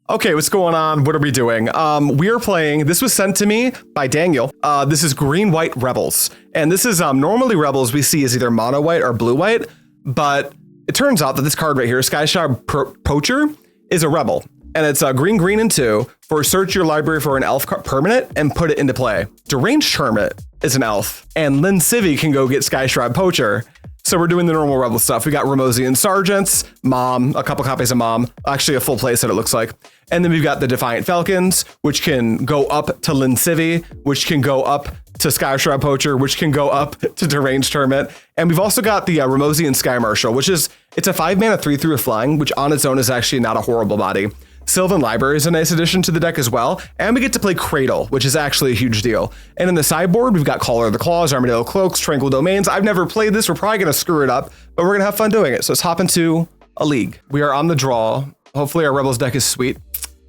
Okay, what's going on? What are we doing? We are playing, this was sent to me by Daniel. This is Green-White Rebels. And this is, normally Rebels we see as either mono-white or blue-white, but it turns out that this card right here, Skyshroud Poacher, is a Rebel. And it's green, green, and 2 for search your library for an elf permanent and put it into play. Deranged Hermit is an elf, and Sivvi can go get Skyshroud Poacher. So we're doing the normal Rebel stuff. We got Ramosian Sergeants, Mom, a couple copies of Mom, actually a full playset it looks like. And then we've got the Defiant Falcons, which can go up to Sivvi, which can go up to Skyshroud Poacher, which can go up to Deranged Hermit. And we've also got the Ramosian Sky Marshal, which is, it's a 5-mana 3/3 flying, which on its own is actually not a horrible body. Sylvan Library is a nice addition to the deck as well, and we get to play Cradle, which is actually a huge deal. And in the sideboard, we've got Caller of the Claws, Armadillo Cloaks, Tranquil Domains. I've never played this, we're probably going to screw it up, but we're going to have fun doing it. So let's hop into a league. We are on the draw. Hopefully our Rebels deck is sweet.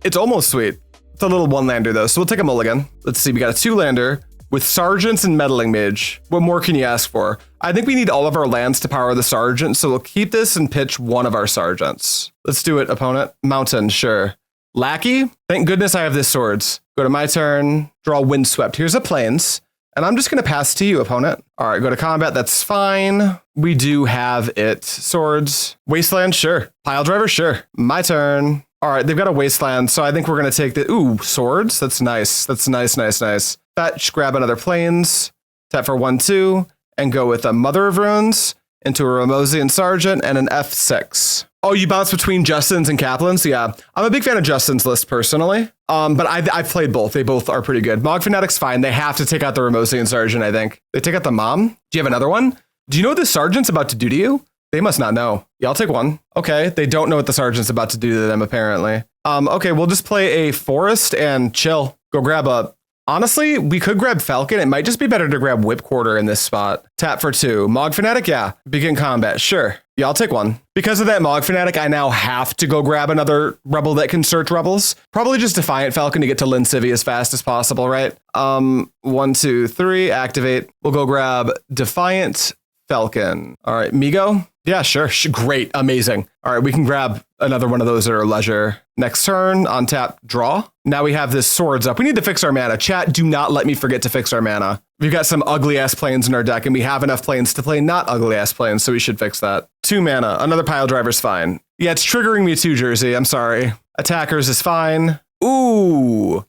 It's almost sweet. It's a little 1-lander though, so we'll take a mulligan. Let's see, we got a 2-lander with Sergeants and Meddling Mage. What more can you ask for? I think we need all of our lands to power the Sergeant, so we'll keep this and pitch one of our Sergeants. Let's do it, opponent. Mountain, sure. Lackey, thank goodness I have this swords. Go to my turn, draw Windswept. Here's a Plains, and I'm just gonna pass to you, opponent. All right, go to combat, that's fine. We do have it. Swords, Wasteland, sure. Pile Driver, sure. My turn. All right, they've got a Wasteland, so I think we're gonna take the, ooh, Swords, that's nice. That's nice, nice, nice. Fetch, grab another Plains, tap for 1/2, and go with a Mother of Runes into a Ramosian Sergeant and an F6. Oh, you bounce between Justins and Kaplans? Yeah, I'm a big fan of Justin's list personally, but I've played both. They both are pretty good. Mog Fanatic's fine. They have to take out the Ramosian Sergeant, I think. They take out the Mom? Do you have another one? Do you know what the Sergeant's about to do to you? They must not know. Yeah, I'll take one. Okay, they don't know what the Sergeant's about to do to them, apparently. Okay, we'll just play a Forest and chill. Go grab a... Honestly, we could grab Falcon. It might just be better to grab Whipcorder in this spot. Tap for 2. Mog Fanatic, yeah. Begin combat, sure. Yeah, I'll take one. Because of that Mog Fanatic, I now have to go grab another Rebel that can search Rebels. Probably just Defiant Falcon to get to Sivvi as fast as possible, right? 1, 2, 3, activate. We'll go grab Defiant Falcon. All right, Migo? Yeah, sure. Great, amazing. All right, we can grab another one of those at our leisure. Next turn, on tap, draw. Now we have this Swords up. We need to fix our mana. Chat, do not let me forget to fix our mana. We've got some ugly-ass planes in our deck, and we have enough planes to play not ugly-ass planes, so we should fix that. 2 mana. Another Pile Driver's fine. Yeah, it's triggering me too, Jersey. I'm sorry. Attackers is fine. Ooh,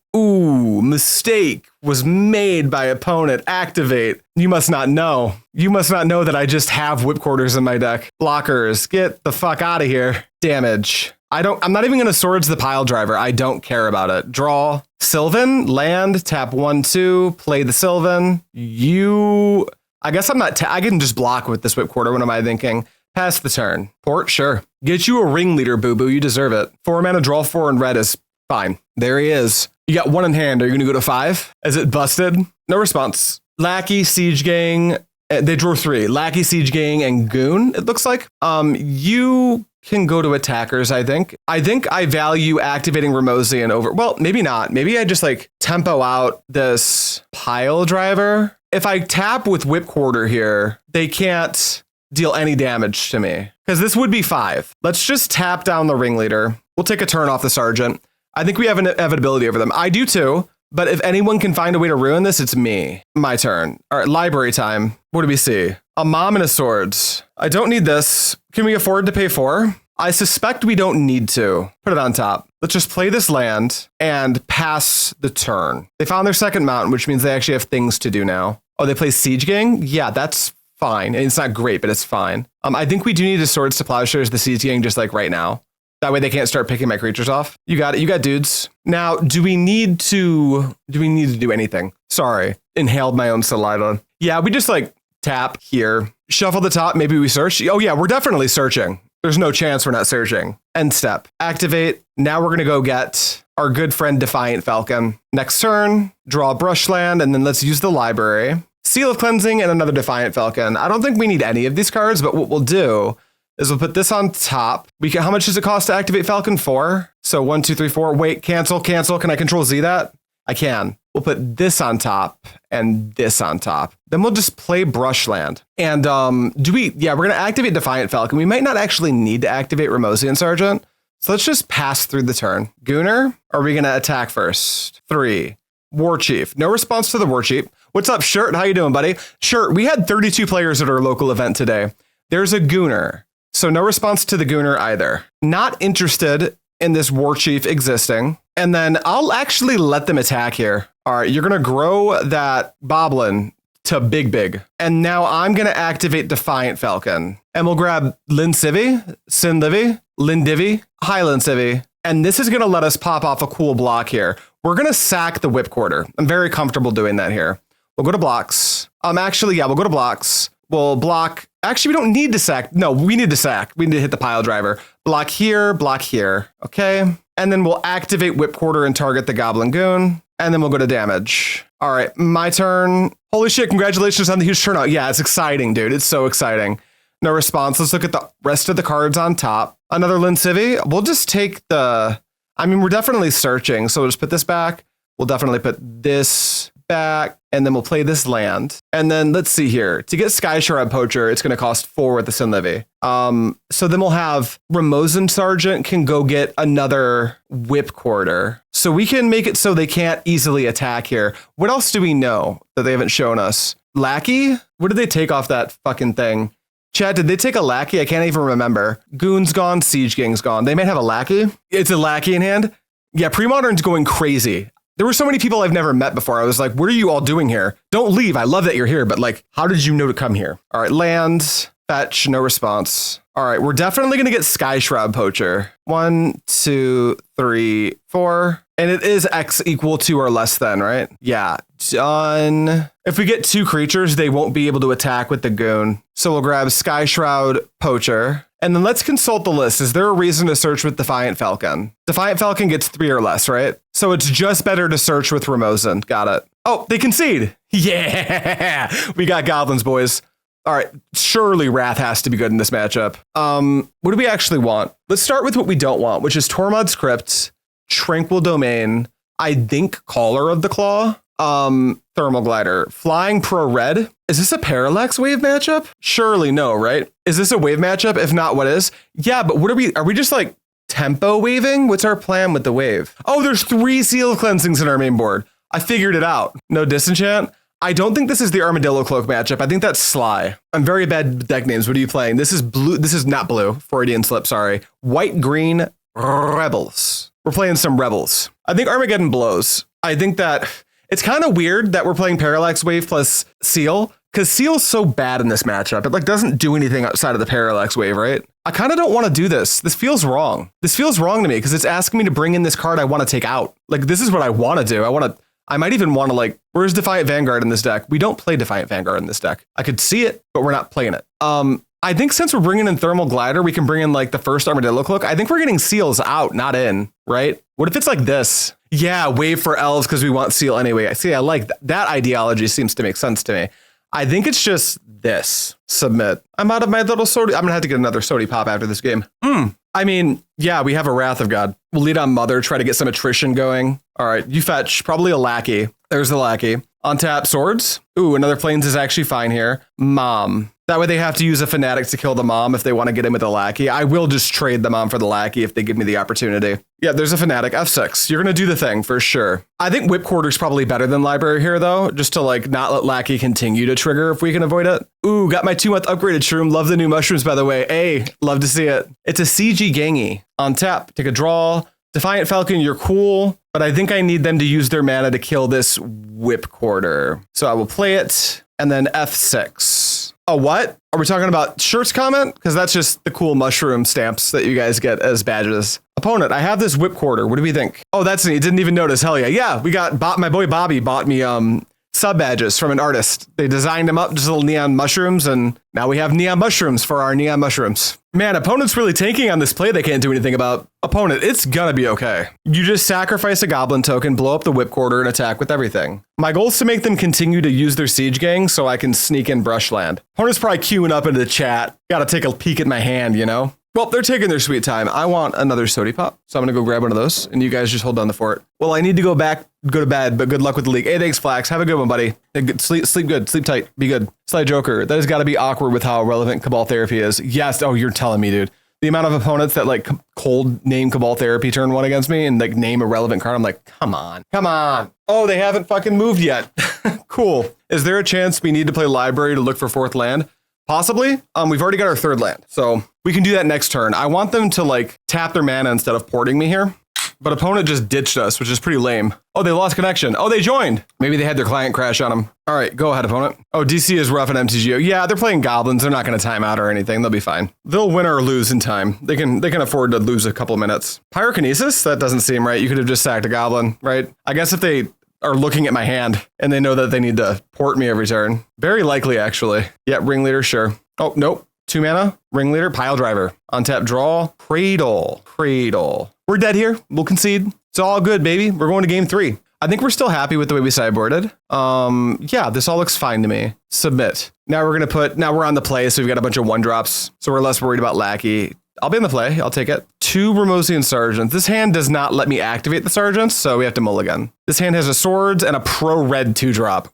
mistake was made by opponent. Activate. You must not know. You must not know that I just have Whipquarters in my deck. Blockers, get the fuck out of here. Damage. I'm not even gonna Swords the Pile Driver. I don't care about it. Draw. Sylvan, land, tap 1/2, play the Sylvan. I guess I'm not, I can just block with this Whipcorder. What am I thinking? Pass the turn. Port, sure. Get you a Ringleader, boo-boo, you deserve it. 4 mana, draw 4 in red is fine. There he is. You got 1 in hand. Are you gonna go to 5? Is it busted? No response. Lackey, Siege Gang. They drew 3. Lackey, Siege Gang, and Goon, it looks like. You can go to attackers, I think. I think I value activating Ramosian over, well, maybe not. Maybe I just like tempo out this Pile Driver. If I tap with Whipcorder here, they can't deal any damage to me because this would be 5. Let's just tap down the Ringleader. We'll take a turn off the Sergeant. I think we have an inevitability over them. I do too, but if anyone can find a way to ruin this, it's me. My turn. All right, library time. What do we see? A Mom and a Swords. I don't need this. Can we afford to pay 4? I suspect we don't need to. Put it on top. Let's just play this land and pass the turn. They found their second mountain, which means they actually have things to do now. Oh, they play Siege Gang? Yeah, that's fine. It's not great, but it's fine. I think we do need to Swords to Plowshares the Siege Gang just like right now. That way they can't start picking my creatures off. You got it. You got dudes. Now, do we need to do anything? Sorry. Inhaled my own saliva. Yeah, we just like tap here. Shuffle the top. Maybe we search. Oh yeah, we're definitely searching. There's no chance we're not searching. End step. Activate. Now we're going to go get our good friend Defiant Falcon. Next turn, draw Brushland, and then let's use the library. Seal of Cleansing and another Defiant Falcon. I don't think we need any of these cards, but what we'll do is we'll put this on top. How much does it cost to activate Falcon? 4. So 1, 2, 3, 4. Wait, cancel. Can I Control Z that? I can. We'll put this on top and this on top. Then we'll just play Brushland. And we're going to activate Defiant Falcon. We might not actually need to activate Ramosian Sergeant. So let's just pass through the turn. Gooner, are we going to attack first? 3. War Chief. No response to the War Chief. What's up, Shirt? How you doing, buddy? Shirt, we had 32 players at our local event today. There's a Gooner. So no response to the Gooner either. Not interested in this War Chief existing. And then I'll actually let them attack here. All right, you're going to grow that Boblin to big. And now I'm going to activate Defiant Falcon. And we'll grab Lin Sivvi, Sin Livy, Lin Divvy, Highland Sivvi. And this is going to let us pop off a cool block here. We're going to sack the Whipcorder. I'm very comfortable doing that here. We'll go to blocks. Actually, yeah, we'll go to blocks. We'll block. Actually, we don't need to sack. No, we need to sack. We need to hit the pile driver. Block here, block here. Okay. And then we'll activate Whipcorder and target the Goblin Goon. And then we'll go to damage. All right, my turn. Holy shit, congratulations on the huge turnout. Yeah, it's exciting, dude. It's so exciting. No response. Let's look at the rest of the cards on top. Another Lin Sivvi. We'll just take the... I mean, we're definitely searching, so we'll just put this back. We'll definitely put this back, and then we'll play this land. And then let's see here. To get Skyshroud Poacher, it's going to cost 4 with the Sin Livy. So then we'll have Ramosian Sergeant can go get another Whipcorder. So we can make it so they can't easily attack here. What else do we know that they haven't shown us? Lackey? What did they take off that fucking thing? Chad, did they take a Lackey? I can't even remember. Goon's gone, Siege Gang's gone. They might have a Lackey. It's a Lackey in hand. Yeah, Premodern's going crazy. There were so many people I've never met before. I was like, what are you all doing here? Don't leave. I love that you're here, but like, how did you know to come here? All right, land, fetch, no response. All right, we're definitely going to get Skyshroud Poacher. 1, 2, 3, 4. And it is X equal to or less than, right? Yeah, done. If we get 2 creatures, they won't be able to attack with the Goon. So we'll grab Skyshroud Poacher. And then let's consult the list. Is there a reason to search with Defiant Falcon? Defiant Falcon gets 3 or less, right? So it's just better to search with Ramosian. Got it. Oh, they concede. Yeah, we got goblins, boys. All right, surely Wrath has to be good in this matchup. What do we actually want? Let's start with what we don't want, which is Tormod's Crypt, Tranquil Domain, I think Caller of the Claw, Thermal Glider, Flying Pro Red. Is this a Parallax Wave matchup? Surely no, right? Is this a wave matchup? If not, what is? Yeah, but what are we just like tempo waving? What's our plan with the wave? Oh, there's 3 Seal Cleansings in our main board. I figured it out. No Disenchant. I don't think this is the Armadillo Cloak matchup. I think that's Sly. I'm very bad with deck names. What are you playing? This is blue. This is not blue. Freudian slip, sorry. White, green, Rebels. We're playing some Rebels. I think Armageddon blows. I think that it's kind of weird that we're playing Parallax Wave plus Seal, because Seal's so bad in this matchup. It like doesn't do anything outside of the Parallax Wave, right? I kind of don't want to do this. This feels wrong. This feels wrong to me because it's asking me to bring in this card I want to take out. Like, this is what I want to do. I might even want to like, where's Defiant Vanguard in this deck? We don't play Defiant Vanguard in this deck. I could see it, but we're not playing it. I think since we're bringing in Thermal Glider, we can bring in like the first Armadillo Cloak. I think we're getting Seals out, not in, right? What if it's like this? Yeah, wave for elves because we want Seal anyway. I see, I like that ideology seems to make sense to me. I think it's just this. Submit. I'm out of my little sody. I'm gonna have to get another sody pop after this game. I mean, yeah, we have a Wrath of God. We'll lead on Mother, try to get some attrition going. All right, you fetch probably a Lackey. There's the Lackey. On tap, Swords. Ooh, another Plains is actually fine here. Mom. That way they have to use a Fanatic to kill the Mom if they want to get in with the Lackey. I will just trade the Mom for the Lackey if they give me the opportunity. Yeah, there's a Fanatic. F6. You're going to do the thing for sure. I think Whipcorder's probably better than Library here, though, just to like not let Lackey continue to trigger if we can avoid it. Ooh, got my 2-month upgraded shroom. Love the new mushrooms, by the way. Hey, love to see it. It's a CG Gangy. On tap, take a draw. Defiant Falcon, you're cool, but I think I need them to use their mana to kill this Whipcorder. So I will play it, and then F6. Oh, what? Are we talking about Shirt's comment? Because that's just the cool mushroom stamps that you guys get as badges. Opponent, I have this Whipcorder. What do we think? Oh, that's neat. Didn't even notice. Hell yeah. Yeah, we got, my boy Bobby bought me sub badges from an artist. They designed them up, just little neon mushrooms, and now we have neon mushrooms for our neon mushrooms. Man, opponent's really tanking on this play they can't do anything about. Opponent, it's gonna be okay. You just sacrifice a goblin token, blow up the Whipcorder, and attack with everything. My goal is to make them continue to use their siege gang so I can sneak in Brushland. Opponent's probably queuing up into the chat. Gotta take a peek at my hand, you know? Well, they're taking their sweet time. I want another sody pop, so I'm gonna go grab one of those, and you guys just hold down the fort. Well, I need to go to bed, but good luck with the league. Hey, thanks, Flax. Have a good one, buddy. Sleep good, sleep tight, be good. Sly Joker, that has got to be awkward with how relevant Cabal Therapy is. Yes, oh, you're telling me, dude. The amount of opponents that like cold name Cabal Therapy turn 1 against me and like name a relevant card, I'm like, come on. Oh, they haven't fucking moved yet. Cool. Is there a chance we need to play Library to look for 4th land? Possibly. We've already got our 3rd land, so we can do that next turn. I want them to like tap their mana instead of porting me here. But opponent just ditched us, which is pretty lame. Oh, they lost connection. Oh, they joined. Maybe they had their client crash on them. All right, go ahead, opponent. Oh, DC is rough at MTGO. Yeah, they're playing goblins. They're not going to time out or anything. They'll be fine. They'll win or lose in time. They can afford to lose a couple minutes. Pyrokinesis? That doesn't seem right. You could have just sacked a goblin, right? I guess if they are looking at my hand and they know that they need to port me every turn. Very likely, actually. Yeah, Ringleader, sure. Oh, nope. 2 mana, Ringleader, Pile Driver. Untap, draw, Cradle. We're dead here. We'll concede. It's all good, baby. We're going to game 3. I think we're still happy with the way we sideboarded. Yeah, this all looks fine to me. Submit. Now we're on the play, so we've got a bunch of 1-drops, so we're less worried about Lackey. I'll be on the play. I'll take it. 2 Ramosian Sergeants. This hand does not let me activate the Sergeants, so we have to mulligan. This hand has a Swords and a pro-red 2-drop.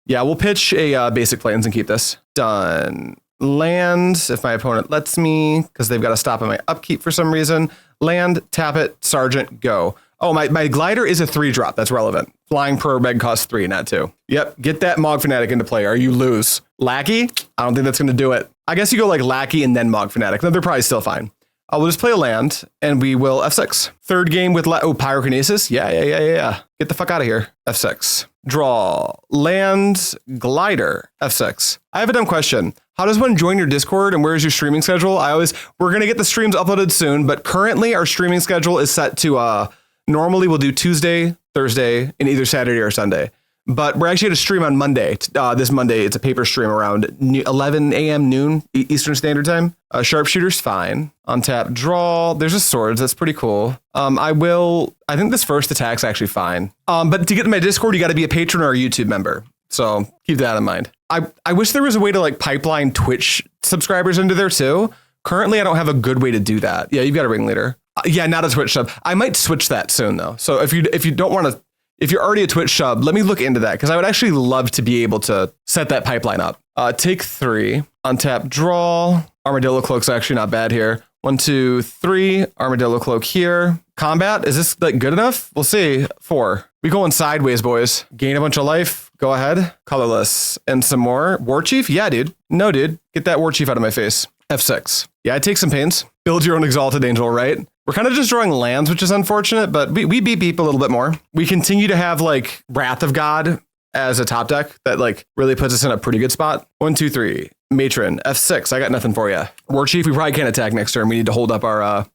Yeah, we'll pitch a basic plains and keep this. Done. Land, if my opponent lets me, because they've got to stop at my upkeep for some reason. Land, tap it, Sergeant, go. Oh, my glider is a 3-drop. That's relevant. Flying pro reg costs 3, not 2. Yep, get that Mog Fanatic into play or you lose. Lackey? I don't think that's going to do it. I guess you go like Lackey and then Mog Fanatic. No, they're probably still fine. We'll just play a land and we will F6. 3rd game with Pyrokinesis. Yeah. Get the fuck out of here. F6. Draw. Land. Glider. F6. I have a dumb question. How does one join your Discord and where's your streaming schedule? We're going to get the streams uploaded soon, but currently our streaming schedule is set to, normally we'll do Tuesday, Thursday, and either Saturday or Sunday. But we're actually going to stream on Monday. This Monday, it's a paper stream around 11 a.m. noon Eastern Standard Time. Sharpshooter's fine. Untap, draw. There's a Swords. That's pretty cool. I think this first attack's actually fine. But to get to my Discord, you got to be a patron or a YouTube member. So keep that in mind. I wish there was a way to like pipeline Twitch subscribers into there too. Currently, I don't have a good way to do that. Yeah, you've got a Ringleader. Yeah, not a Twitch sub. I might switch that soon though. So if you don't want to, if you're already a Twitch sub, let me look into that because I would actually love to be able to set that pipeline up. Take 3, untap, draw. Armadillo Cloak's actually not bad here. 1, 2, 3. Armadillo Cloak here. Combat, is this like good enough? We'll see. 4. We going sideways, boys. Gain a bunch of life. Go ahead. Colorless. And some more. War Chief? Yeah, dude. No, dude. Get that War Chief out of my face. F6. Yeah, I take some pains. Build your own Exalted Angel, right? We're kind of just drawing lands, which is unfortunate, but we beat Beep a little bit more. We continue to have like Wrath of God as a top deck that like really puts us in a pretty good spot. 1, 2, 3. Matron. F6. I got nothing for you. War Chief, we probably can't attack next turn. We need to hold up our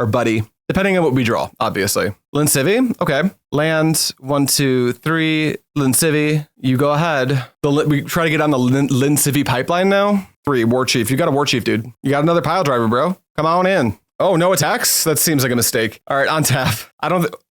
buddy. Depending on what we draw, obviously. Sivvi, okay. Land, 1, 2, 3. Sivvi, you go ahead. We try to get on the Sivvi pipeline now. 3, War Chief. You got a War Chief, dude. You got another Pile Driver, bro. Come on in. Oh, no attacks? That seems like a mistake. All right, on tap.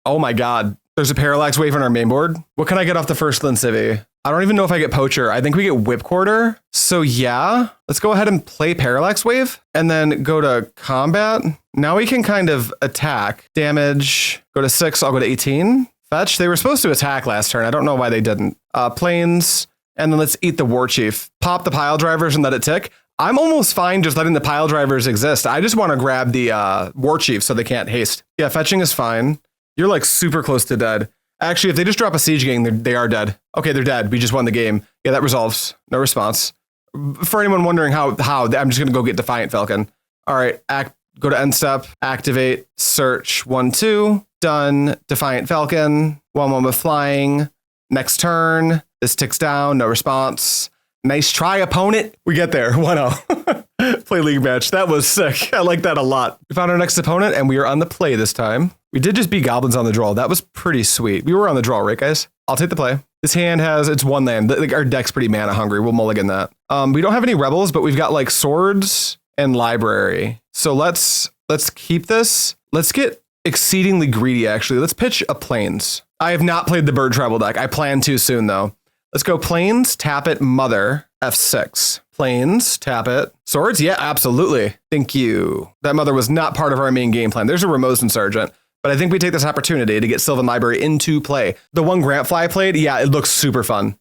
Oh my God. There's a Parallax Wave on our main board. What can I get off the first Sivvi? I don't even know if I get Poacher. I think we get Whipcorder. So yeah, let's go ahead and play Parallax Wave and then go to combat. Now we can kind of attack. Damage, go to 6, I'll go to 18. Fetch, they were supposed to attack last turn. I don't know why they didn't. Plains, and then let's eat the War Chief. Pop the Pile Drivers and let it tick. I'm almost fine just letting the Pile Drivers exist. I just want to grab the War Chief so they can't haste. Yeah, fetching is fine. You're like super close to dead. Actually, if they just drop a Siege Gang, they are dead. Okay, they're dead. We just won the game. Yeah, that resolves. No response. For anyone wondering how, I'm just going to go get Defiant Falcon. All right, go to end step, activate, search, 1, 2, done. Defiant Falcon, 1/1 with flying. Next turn, this ticks down, no response. Nice try, opponent. We get there, 1-0. Play league match. That was sick. I like that a lot. We found our next opponent, and we are on the play this time. We did just beat Goblins on the draw. That was pretty sweet. We were on the draw, right, guys? I'll take the play. This hand it's 1 land. Like, our deck's pretty mana hungry. We'll mulligan that. We don't have any rebels, but we've got like Swords and Library. So let's keep this. Let's get exceedingly greedy, actually. Let's pitch a Plains. I have not played the Bird Tribal deck. I plan to soon, though. Let's go Plains, tap it, Mother, F6. Plains, tap it. Swords? Yeah, absolutely. Thank you. That Mother was not part of our main game plan. There's a Ramosian Sergeant. But I think we take this opportunity to get Sylvan Library into play. The one Grantfly I played, yeah, it looks super fun.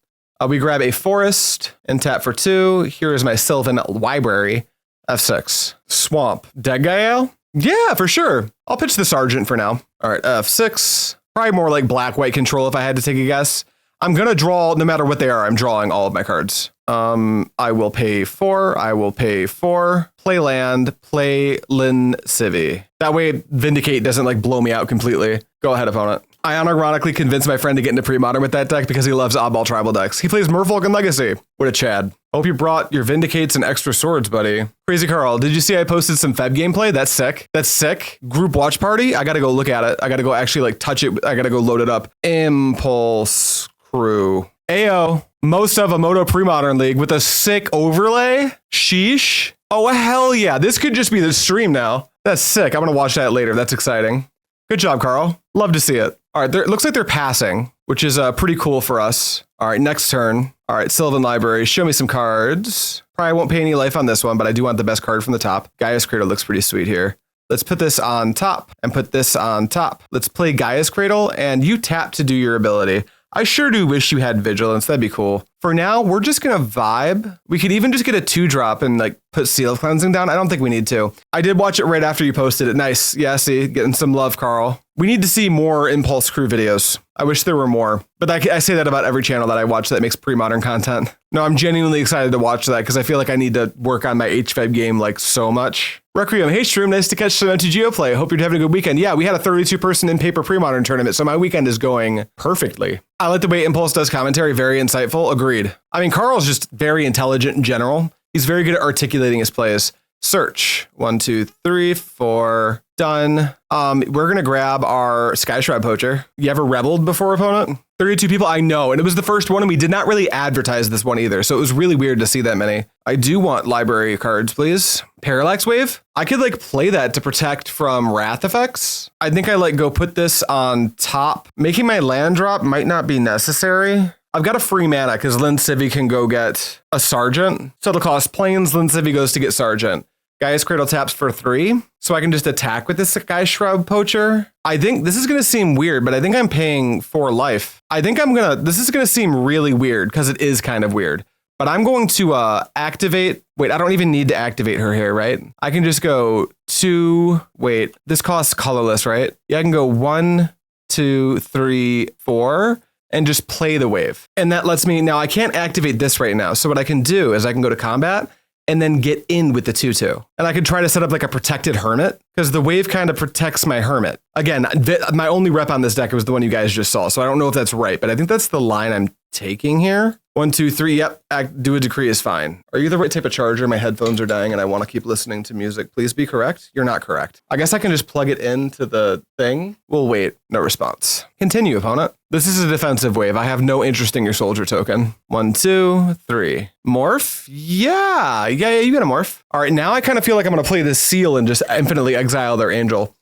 We grab a Forest and tap for 2. Here is my Sylvan Library. F6. Swamp. Dead Gaea? Yeah, for sure. I'll pitch the Sergeant for now. All right, F6. Probably more like black-white control if I had to take a guess. I'm going to draw, no matter what they are, I'm drawing all of my cards. I will pay 4. I will pay 4. Play land. Play Lin Sivvi. That way, Vindicate doesn't like blow me out completely. Go ahead, opponent. I unironically convinced my friend to get into Premodern with that deck because he loves oddball tribal decks. He plays Merfolk and Legacy. What a Chad. Hope you brought your Vindicates and extra swords, buddy. Crazy Carl, did you see I posted some Feb gameplay? That's sick. That's sick. Group watch party? I gotta go look at it. I gotta go actually like touch it. I gotta go load it up. Impulse crew. Ayo. Most of a Moto Premodern League with a sick overlay? Sheesh. Oh, hell yeah. This could just be the stream now. That's sick. I'm gonna watch that later. That's exciting. Good job, Carl. Love to see it. All right, it looks like they're passing, which is pretty cool for us. All right, next turn. All right, Sylvan Library, show me some cards. Probably won't pay any life on this one, but I do want the best card from the top. Gaia's Cradle looks pretty sweet here. Let's put this on top and put this on top. Let's play Gaia's Cradle, and you tap to do your ability. I sure do wish you had Vigilance. That'd be cool. For now, we're just going to vibe. We could even just get a 2-drop and like put Seal of Cleansing down. I don't think we need to. I did watch it right after you posted it. Nice. Yeah, see, getting some love, Carl. We need to see more Impulse Crew videos. I wish there were more. But I say that about every channel that I watch that makes Premodern content. No, I'm genuinely excited to watch that because I feel like I need to work on my HFEB game like so much. Requiem, hey Shroom, nice to catch some MTGO play. Hope you're having a good weekend. Yeah, we had a 32-person in-paper Premodern tournament, so my weekend is going perfectly. I like the way Impulse does commentary, very insightful. Agreed. I mean, Carl's just very intelligent in general. He's very good at articulating his plays. Search. 1, 2, 3, 4. Done. We're going to grab our Skyshroud Poacher. You ever rebelled before, opponent? 32 people, I know. And it was the first one, and we did not really advertise this one either. So it was really weird to see that many. I do want library cards, please. Parallax Wave. I could like play that to protect from wrath effects. I think I like go put this on top. Making my land drop might not be necessary. I've got a free mana because Lin Sivvi can go get a Sergeant. So it'll cost planes. Lin Sivvi goes to get Sergeant. Gaia's Cradle taps for 3, so I can just attack with this Skyshroud Poacher. I think this is going to seem weird, but I think I'm paying 4 life. I think this is going to seem really weird because it is kind of weird. But I'm going to activate, wait, I don't even need to activate her here, right? I can just go 2, wait, this costs colorless, right? Yeah, I can go 1, 2, 3, 4. And just play the wave. And that lets me, now I can't activate this right now. So what I can do is I can go to combat and then get in with the 2/2. And I could try to set up like a protected hermit because the wave kind of protects my hermit. Again, my only rep on this deck was the one you guys just saw. So I don't know if that's right, but I think that's the line I'm taking here. 1, 2, 3. Yep. Do a decree is fine. Are you the right type of charger? My headphones are dying and I want to keep listening to music. Please be correct. You're not correct. I guess I can just plug it into the thing. We'll wait. No response. Continue, opponent. This is a defensive wave. I have no interest in your soldier token. 1, 2, 3. Morph? Yeah, you got a morph. All right, now I kind of feel like I'm going to play this seal and just infinitely exile their angel.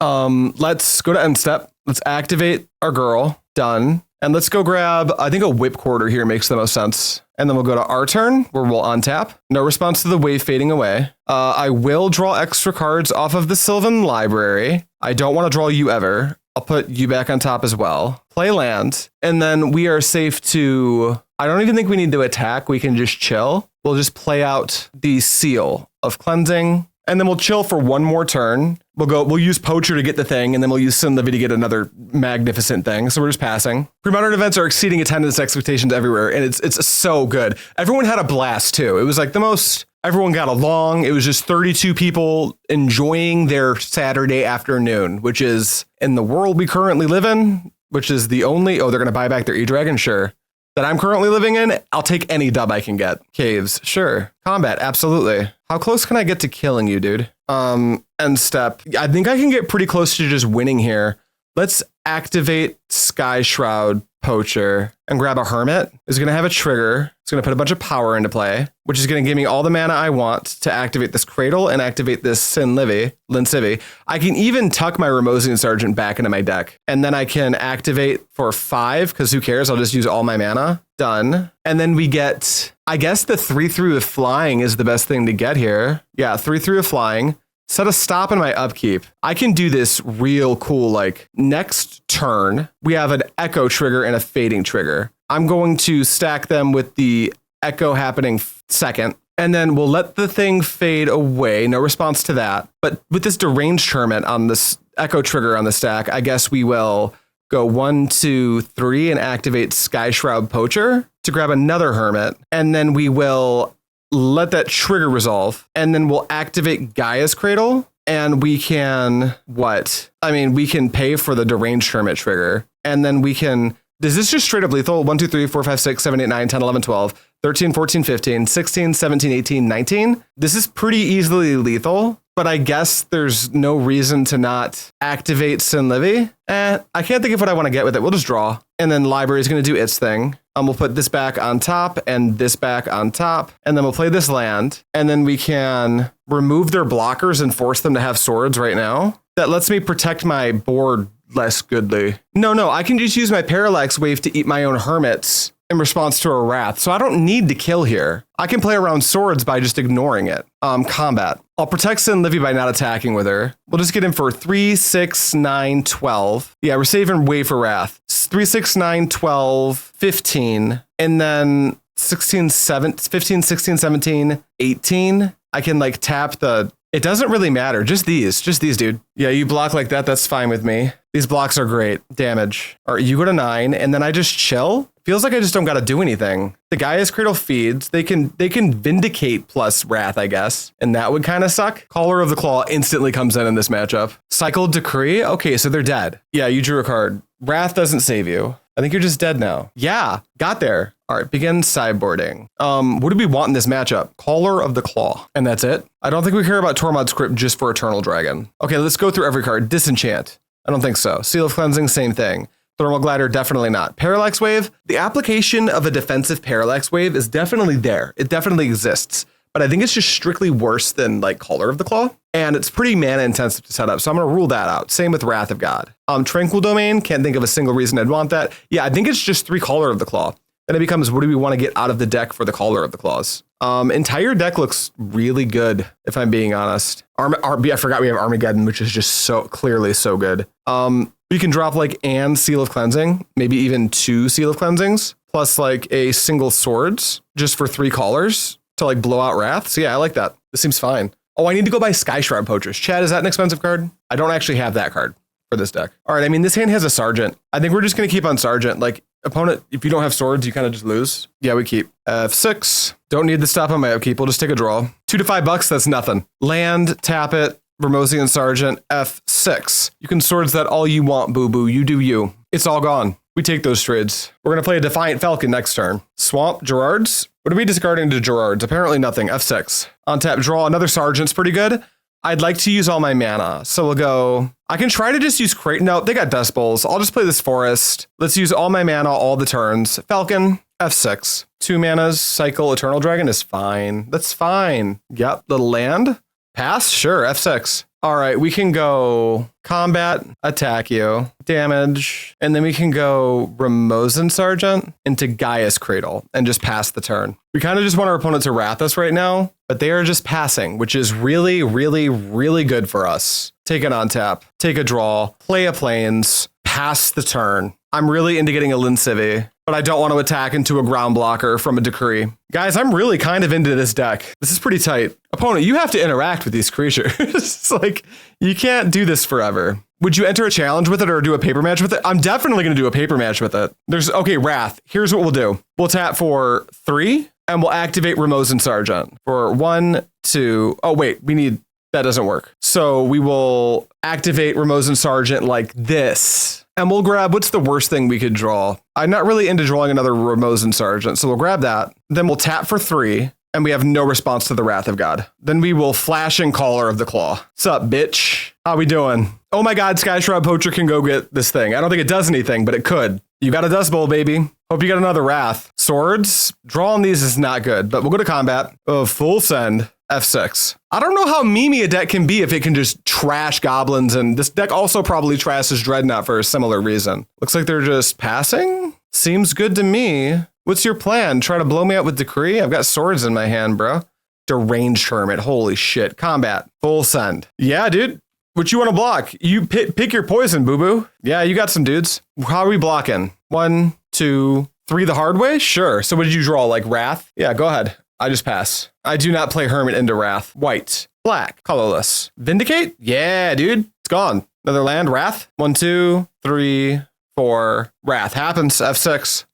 Let's go to end step. Let's activate our girl. Done. And let's go grab, I think a Whipcorder here makes the most sense. And then we'll go to our turn where we'll untap. No response to the wave fading away. I will draw extra cards off of the Sylvan Library. I don't want to draw you ever. I'll put you back on top as well. Play land. And then we are safe to, I don't even think we need to attack. We can just chill. We'll just play out the Seal of Cleansing. And then we'll chill for one more turn. We'll use Poacher to get the thing, and then we'll use Sylvan to get another magnificent thing. So we're just passing. Premodern events are exceeding attendance expectations everywhere, and it's so good. Everyone had a blast too. It was like the most, everyone got along. It was just 32 people enjoying their Saturday afternoon, which is in the world we currently live in, which is the only, they're going to buy back their E-Dragon? Sure. That I'm currently living in, I'll take any dub I can get. Caves, sure. Combat, absolutely. How close can I get to killing you, dude? End step. I think I can get pretty close to just winning here. Let's activate Skyshroud Poacher and grab a Hermit. It's going to have a trigger. It's going to put a bunch of power into play, which is going to give me all the mana I want to activate this Cradle and activate this Lin Sivvi. I can even tuck my Ramosian Sergeant back into my deck. And then I can activate for 5, because who cares? I'll just use all my mana. Done. And then we get, I guess the 3/3 with flying is the best thing to get here. Yeah, 3/3 with flying. Set a stop in my upkeep. I can do this real cool, like next turn, we have an echo trigger and a fading trigger. I'm going to stack them with the echo happening second. And then we'll let the thing fade away. No response to that. But with this Deranged Hermit on this echo trigger on the stack, I guess we will go 1, 2, 3 and activate Skyshroud Poacher to grab another Hermit. And then we will let that trigger resolve. And then we'll activate Gaea's Cradle. And we can, what? I mean, we can pay for the Deranged Hermit trigger. And then we can, is this just straight up lethal? 1, 2, 3, 4, 5, 6, 7, 8, 9, 10, 11, 12, 13, 14, 15, 16, 17, 18, 19. This is pretty easily lethal, but I guess there's no reason to not activate Sylvan Library. I can't think of what I want to get with it. We'll just draw. And then library is going to do its thing. We'll put this back on top and this back on top. And then we'll play this land. And then we can remove their blockers and force them to have swords right now. That lets me protect my board less goodly. No, I can just use my Parallax Wave to eat my own hermits in response to a wrath. So I don't need to kill here. I can play around swords by just ignoring it. Combat. I'll protect Sylvan Library by not attacking with her. We'll just get in for 3, 6, 9, 12. Yeah, we're saving Wave for Wrath. 3, 6, 9, 12, 15. And then 16, 15, 16, 17, 18. I can like tap the... It doesn't really matter. Just these, dude. Yeah, you block like that. That's fine with me. These blocks are great. Damage. All right, you go to 9, and then I just chill. Feels like I just don't got to do anything. The Gaea's Cradle feeds. They can Vindicate plus Wrath, I guess. And that would kind of suck. Caller of the Claw instantly comes in this matchup. Cycled Decree? Okay, so they're dead. Yeah, you drew a card. Wrath doesn't save you. I think you're just dead now. Yeah, got there. All right, begin sideboarding. What do we want in this matchup? Caller of the Claw. And that's it? I don't think we care about Tormod's Crypt just for Eternal Dragon. Okay, let's go through every card. Disenchant. I don't think so. Seal of Cleansing, same thing. Thermal Glider, definitely not. Parallax Wave. The application of a defensive Parallax Wave is definitely there. It definitely exists. But I think it's just strictly worse than like Caller of the Claw. And it's pretty mana intensive to set up. So I'm going to rule that out. Same with Wrath of God. Tranquil Domain. Can't think of a single reason I'd want that. Yeah, I think it's just 3 Caller of the Claw. Then it becomes, what do we want to get out of the deck for the Caller of the Claws? Entire deck looks really good, if I'm being honest. I forgot we have Armageddon, which is just so clearly so good. You can drop like and Seal of Cleansing, maybe even 2 Seal of Cleansings, plus like a single Swords, just for 3 Callers to like blow out Wrath. So yeah, I like that. This seems fine. Oh, I need to go buy Skyshroud Poachers. Chad, is that an expensive card? I don't actually have that card for this deck. All right, I mean, this hand has a Sergeant. I think we're just going to keep on Sergeant. Like, opponent, if you don't have swords, you kind of just lose. Yeah, we keep. F6. Don't need the stop on my upkeep. We'll just take a draw. $2 to $5, that's nothing. Land, tap it. Ramosian Sergeant, F6. You can swords that all you want, boo-boo. You do you. It's all gone. We take those trades. We're going to play a Defiant Falcon next turn. Swamp, Gerard's. What are we discarding to Gerard's? Apparently nothing. F6. On tap, draw. Another Sergeant's pretty good. I'd like to use all my mana. So we'll go... I can try to just use Crate. No, they got Dust Bowls. I'll just play this Forest. Let's use all my mana all the turns. Falcon, F6. 2 manas, cycle, Eternal Dragon is fine. That's fine. Yep, little land. Pass? Sure, F6. All right, we can go combat, attack you, damage, and then we can go Ramosian Sergeant into Gaea's Cradle and just pass the turn. We kind of just want our opponent to wrath us right now, but they are just passing, which is really, really, really good for us. Take an on tap, take a draw, play a plains, pass the turn. I'm really into getting a Sivvi, but I don't want to attack into a ground blocker from a Decree. Guys, I'm really kind of into this deck. This is pretty tight. Opponent, you have to interact with these creatures. It's like, you can't do this forever. Would you enter a challenge with it or do a paper match with it? I'm definitely going to do a paper match with it. Okay, Wrath. Here's what we'll do. We'll tap for 3 and we'll activate Ramosian Sergeant for 1, 2. Oh, wait, that doesn't work. So we will activate Ramosian Sergeant like this. And we'll grab, what's the worst thing we could draw? I'm not really into drawing another Ramosian Sergeant, so we'll grab that. Then we'll tap for 3, and we have no response to the Wrath of God. Then we will flash in Caller of the Claw. What's up, bitch? How we doing? Oh my God, Skyshroud Poacher can go get this thing. I don't think it does anything, but it could. You got a Dust Bowl, baby. Hope you got another Wrath. Swords, drawing these is not good, but we'll go to combat. Oh, full send. F6. I don't know how memey a deck can be if it can just trash goblins, and this deck also probably trashes Dreadnought for a similar reason. Looks like they're just passing? Seems good to me. What's your plan? Try to blow me up with Decree? I've got swords in my hand, bro. Deranged Hermit. Holy shit. Combat. Full send. Yeah, dude. What you want to block? You pick your poison, boo-boo. Yeah, you got some dudes. How are we blocking? 1, 2, 3 the hard way? Sure. So what did you draw? Like Wrath? Yeah, go ahead. I just pass. I do not play Hermit into Wrath. White. Black. Colorless. Vindicate? Yeah, dude. It's gone. Another land. Wrath. 1, 2, 3, 4. Wrath. Happens. F6.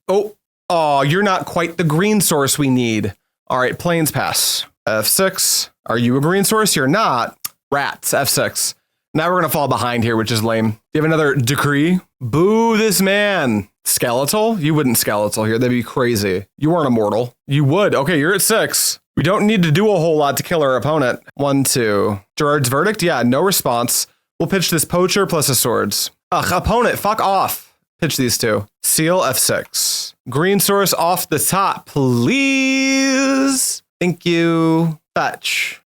Oh, you're not quite the green source we need. All right, Plains pass. F6. Are you a green source? You're not. Rats. F6. Now we're going to fall behind here, which is lame. Do you have another decree? Boo this man. Skeletal? You wouldn't skeletal here. That'd be crazy. You weren't immortal. You would. Okay, you're at 6. We don't need to do a whole lot to kill our opponent. 1, 2. Gerard's verdict? Yeah, no response. We'll pitch this poacher plus a swords. Ugh, opponent, fuck off. Pitch these 2. Seal F6. Green source off the top, please. Thank you. Fetch.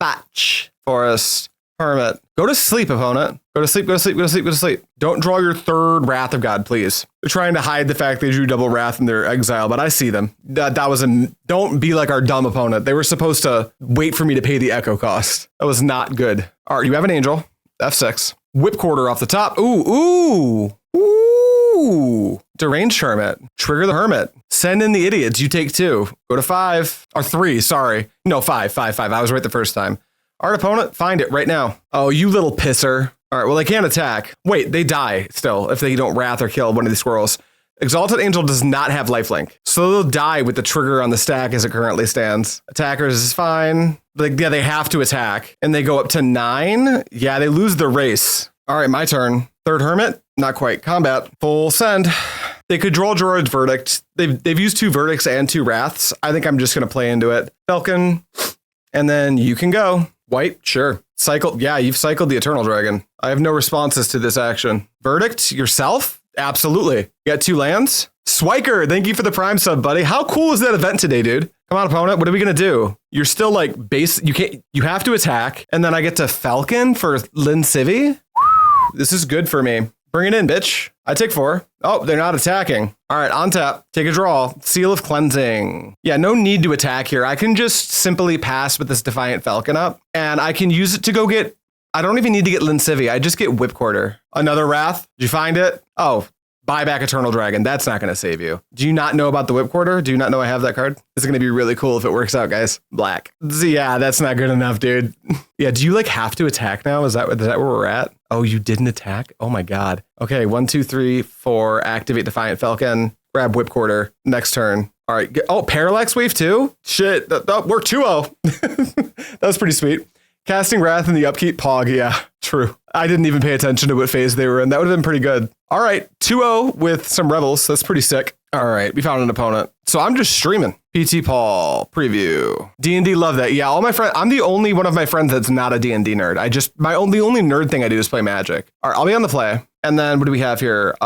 Forest. Hermit. Go to sleep, opponent. Go to sleep, go to sleep, go to sleep, go to sleep. Don't draw your 3rd Wrath of God, please. They're trying to hide the fact they drew double Wrath in their exile, but I see them. That was don't be like our dumb opponent. They were supposed to wait for me to pay the echo cost. That was not good. All right, you have an angel. F6. Whipcorder off the top. Ooh. Deranged Hermit. Trigger the Hermit. Send in the idiots. You take 2. Go to 5. Or 3, sorry. No, 5. I was right the first time. All right, opponent, find it right now. Oh, you little pisser. All right, well, they can't attack. Wait, they die still if they don't Wrath or kill one of these squirrels. Exalted Angel does not have lifelink, so they'll die with the trigger on the stack as it currently stands. Attackers is fine. Like, yeah, they have to attack, and they go up to 9. Yeah, they lose the race. All right, my turn. 3rd Hermit, not quite. Combat, full send. They could draw Gerard's verdict. They've used 2 verdicts and 2 Wraths. I think I'm just gonna play into it. Falcon, and then you can go. White, sure. Cycle, yeah, you've cycled the Eternal Dragon. I have no responses to this action. Verdict, yourself? Absolutely. You got 2 lands? Swiker, thank you for the Prime sub, buddy. How cool is that event today, dude? Come on, opponent, what are we gonna do? You're still like base, you have to attack, and then I get to Falcon for Lin Sivvi? This is good for me. Bring it in, bitch. I take 4. Oh, they're not attacking. All right, on tap, take a draw. Seal of Cleansing. Yeah, no need to attack here. I can just simply pass with this Defiant Falcon up, and I can use it to go get, I don't even need to get Lin Sivvi. I just get Whipcorder. Another Wrath. Did you find it? Oh, buy back Eternal Dragon. That's not going to save you. Do you not know about the Whipcorder? Do you not know I have that card? This is going to be really cool if it works out, guys. Black. Yeah, that's not good enough, dude. Yeah, do you like have to attack now? Is that where we're at? Oh, you didn't attack? Oh my God. Okay, 1, 2, 3, 4. Activate Defiant Falcon. Grab Whipcorder. Next turn. All right. Oh, Parallax Wave too? Shit. Oh, we're 2-0. That was pretty sweet. Casting Wrath in the upkeep. Pog. Yeah, true. I didn't even pay attention to what phase they were in. That would have been pretty good. All right. 2-0 with some Rebels. That's pretty sick. All right. We found an opponent. So I'm just streaming. PT Paul preview. D&D, love that. Yeah, all my friends. I'm the only one of my friends that's not a D&D nerd. The only nerd thing I do is play Magic. All right, I'll be on the play. And then what do we have here?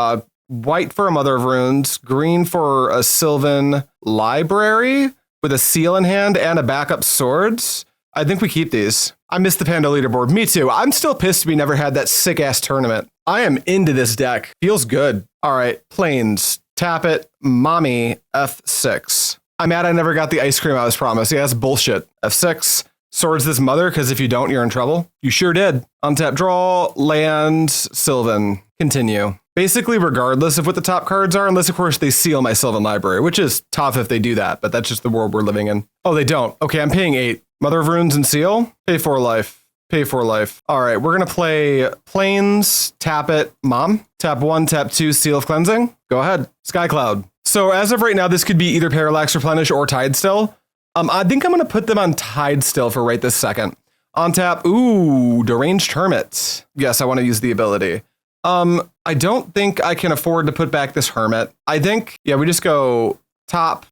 White for a Mother of Runes, green for a Sylvan Library with a seal in hand and a backup swords. I think we keep these. I missed the Panda leaderboard. Me too. I'm still pissed we never had that sick ass tournament. I am into this deck. Feels good. All right, Plains. Tap it. Mommy. F6. I'm mad I never got the ice cream I was promised. Yeah, that's bullshit. F6. Swords this Mother, because if you don't, you're in trouble. You sure did. Untap, draw, land, Sylvan. Continue. Basically, regardless of what the top cards are, unless, of course, they seal my Sylvan Library, which is tough if they do that, but that's just the world we're living in. Oh, they don't. Okay, I'm paying 8. Mother of Runes and seal? Pay 4 life. Pay 4 life. All right, we're going to play Plains, tap it, Mom. Tap 1, tap 2, Seal of Cleansing. Go ahead. Sky Cloud. So as of right now, this could be either Parallax Replenish or Tide Still. I think I'm going to put them on Tide Still for right this second. On tap, ooh, Deranged Hermit. Yes, I want to use the ability. I don't think I can afford to put back this Hermit. I think, yeah, we just go top.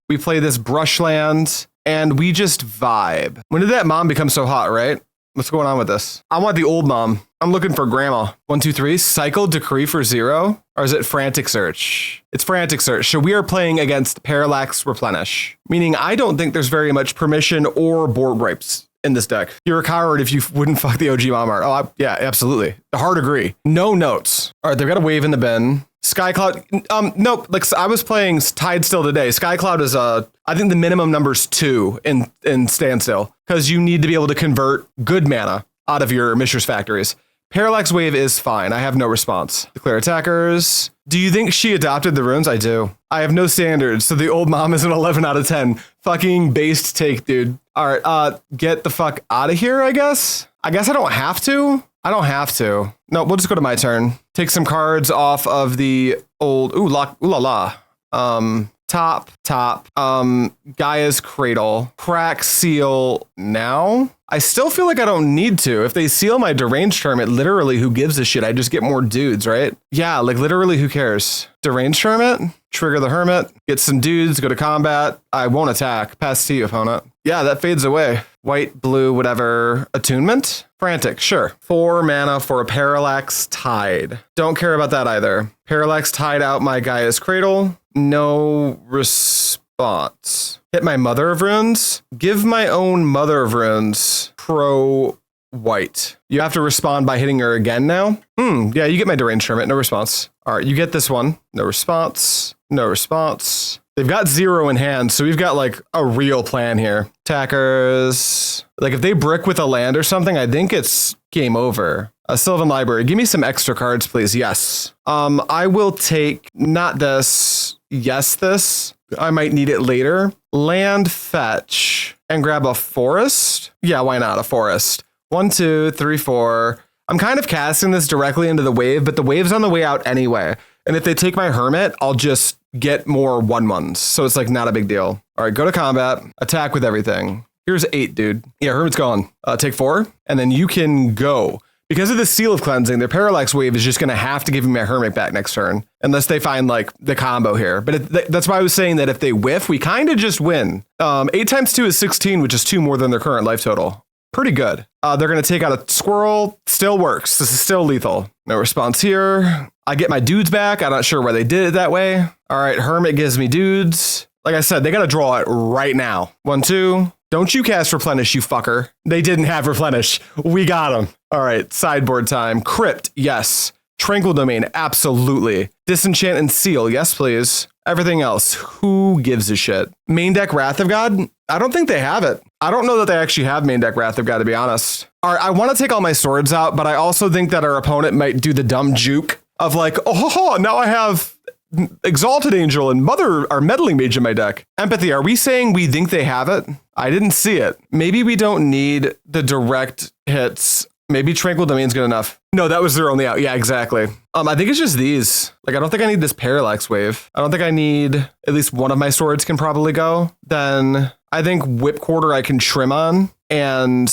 We play this Brushland, and we just vibe. When did that Mom become so hot, right? What's going on with this? I want the old Mom. I'm looking for Grandma. 1, 2, 3. Cycle Decree for 0? Or is it Frantic Search? It's Frantic Search. So we are playing against Parallax Replenish, meaning I don't think there's very much permission or board wipes in this deck. You're a coward if you wouldn't fuck the OG Mom art. Oh, yeah, absolutely. The hard agree. No notes. All right, they've got a wave in the bin. Sky Cloud, nope. Like I was playing Tide Still today. Sky Cloud is I think the minimum number's 2 in Standstill because you need to be able to convert good mana out of your Mishra's Factories. Parallax Wave is fine. I have no response. Declare attackers. Do you think she adopted the runes? I do. I have no standards, so the old mom is an 11 out of 10. Fucking based take, dude. All right, get the fuck out of here, I guess. I don't have to. I don't have to. No, we'll just go to my turn. Take some cards off of the old, ooh la la. Top, Gaea's Cradle, crack seal now. I still feel like I don't need to. If they seal my Deranged Hermit, literally who gives a shit? I just get more dudes, right? Yeah, like literally who cares? Deranged Hermit, trigger the Hermit, get some dudes, go to combat. I won't attack. Pass to you, opponent. Yeah, that fades away. White, blue, whatever. Attunement? Frantic, sure. 4 mana for a Parallax Tide. Don't care about that either. Parallax Tide out my Gaea's Cradle. No response. Hit my Mother of Runes. Give my own Mother of Runes. Pro white. You have to respond by hitting her again now. Yeah, you get my Deranged Hermit. No response. All right, you get this one. No response. No response. They've got 0 in hand, so we've got like a real plan here. Attackers. Like if they brick with a land or something, I think it's game over. A Sylvan Library. Give me some extra cards, please. Yes. I will take not this. Yes, this. I might need it later. Land fetch and grab a forest. Yeah, why not? A forest. 1, 2, 3, 4. I'm kind of casting this directly into the wave, but the wave's on the way out anyway. And if they take my Hermit, I'll just get more 1/1s. So it's like not a big deal. All right, go to combat. Attack with everything. Here's 8, dude. Yeah, Hermit's gone. Take 4, and then you can go. Because of the Seal of Cleansing, their Parallax Wave is just going to have to give me my Hermit back next turn. Unless they find, like, the combo here. But that's why I was saying that if they whiff, we kind of just win. 8 times 2 is 16, which is 2 more than their current life total. Pretty good. They're going to take out a squirrel. Still works. This is still lethal. No response here. I get my dudes back. I'm not sure why they did it that way. All right, Hermit gives me dudes. Like I said, they got to draw it right now. 1, 2. Don't you cast Replenish, you fucker. They didn't have Replenish. We got them. All right, sideboard time. Crypt, yes. Tranquil Domain, absolutely. Disenchant and Seal, yes, please. Everything else, who gives a shit? Main deck Wrath of God? I don't think they have it. I don't know that they actually have main deck Wrath of God, to be honest. All right, I want to take all my swords out, but I also think that our opponent might do the dumb juke of like, oh, now I have Exalted Angel and Mother are Meddling Mage in my deck. Empathy, are we saying we think they have it? I didn't see it. Maybe we don't need the direct hits. Maybe Tranquil Domain's good enough. No, that was their only out. Yeah, exactly. I think it's just these. Like, I don't think I need this Parallax Wave. I don't think I need, at least one of my swords can probably go. Then I think Whipcorder I can trim on. And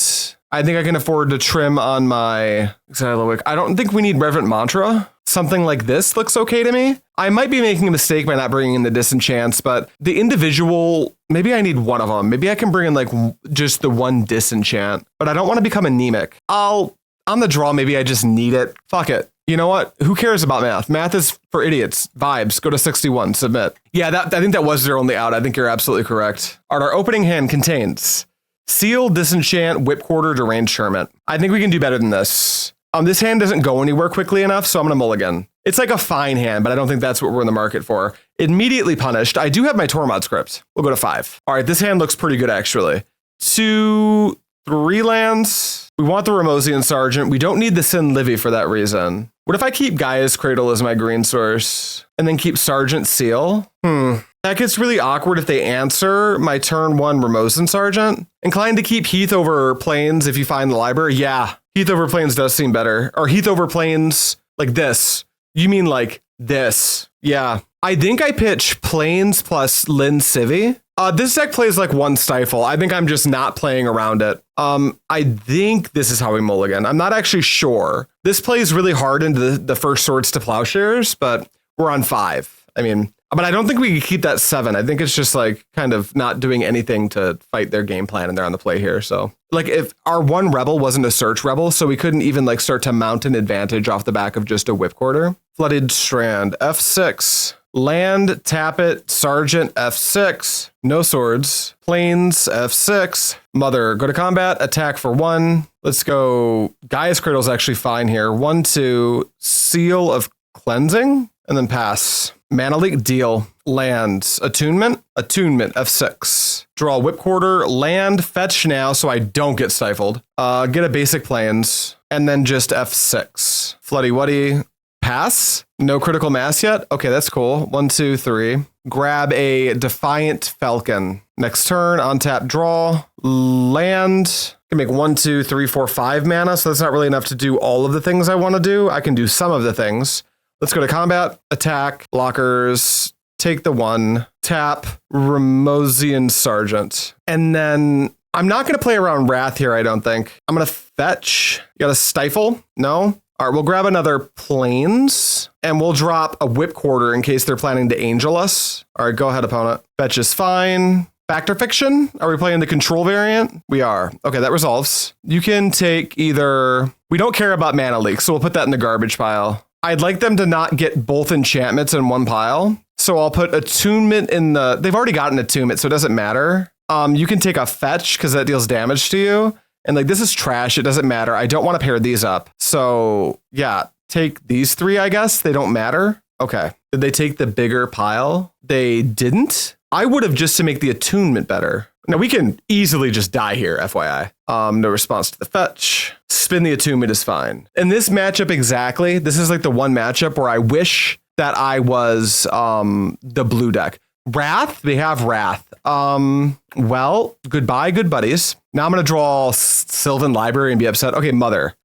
I think I can afford to trim on my I don't think we need Reverent Mantra. Something like this looks okay to me. I might be making a mistake by not bringing in the Disenchants, but the individual, maybe I need one of them. Maybe I can bring in like just the one Disenchant, but I don't want to become anemic. On the draw, maybe I just need it. Fuck it. You know what? Who cares about math? Math is for idiots. Vibes. Go to 61. Submit. Yeah, I think that was their only out. I think you're absolutely correct. Our opening hand contains Seal, Disenchant, Whipcorder, Deranged Hermit. I think we can do better than this. This hand doesn't go anywhere quickly enough, so I'm going to mulligan. It's like a fine hand, but I don't think that's what we're in the market for. Immediately punished. I do have my Tormod script. We'll go to 5. All right, this hand looks pretty good, actually. 2, 3 lands. We want the Ramosian Sergeant. We don't need the Sin Livy for that reason. What if I keep Gaea's Cradle as my green source and then keep Sergeant Seal? That gets really awkward if they answer my turn 1 Ramosian Sergeant. Inclined to keep Heath over Plains if you find the library? Yeah, Heath over Plains does seem better. Or Heath over Plains like this. You mean like this? Yeah. I think I pitch Plains plus Lynn Sivvi. This deck plays like 1 Stifle. I think I'm just not playing around it. I think this is how we mulligan. I'm not actually sure. This plays really hard into the first Swords to Plowshares, but we're on 5. I mean, but I don't think we can keep that 7. I think it's just like kind of not doing anything to fight their game plan and they're on the play here. So like if our 1 rebel wasn't a search rebel, so we couldn't even like start to mount an advantage off the back of just a Whipcorder. Flooded Strand, F6. Land, tap it, Sergeant, F6. No swords. Plains, F6. Mother, go to combat, attack for 1. Let's go. Gaea's Cradle's actually fine here. 1, 2, Seal of Cleansing, and then pass. Mana Leak, deal. Lands, Attunement, F6. Draw Whipcorder, land, fetch now so I don't get stifled. Get a basic Plains, and then just F6. Floody Wuddy, pass. No critical mass yet. Okay, that's cool. 1, 2, 3. Grab a Defiant Falcon. Next turn, untap, draw, land. Can make 1, 2, 3, 4, 5 mana, so that's not really enough to do all of the things I want to do. I can do some of the things. Let's go to combat, attack, blockers, take the 1, tap, Ramosian Sergeant. And then I'm not going to play around Wrath here, I don't think. I'm going to fetch. You got a Stifle? No? All right, we'll grab another Plains, and we'll drop a Whipcorder in case they're planning to Angel us. All right, go ahead, opponent. Fetch is fine. Factor Fiction? Are we playing the control variant? We are. Okay, that resolves. You can take either... We don't care about mana leak, so we'll put that in the garbage pile. I'd like them to not get both enchantments in one pile, so I'll put Attunement in the... They've already got an Attunement, so it doesn't matter. You can take a Fetch, because that deals damage to you. And like, this is trash. It doesn't matter. I don't want to pair these up. So yeah, take these 3, I guess. They don't matter. Okay. Did they take the bigger pile? They didn't. I would have just to make the attunement better. Now we can easily just die here, FYI. No response to the fetch. Spin the attunement is fine. In this matchup exactly, this is like the one matchup where I wish that I was the blue deck. Wrath? They have Wrath. Well, goodbye, good buddies. Now I'm going to draw Sylvan Library and be upset. Okay, Mother.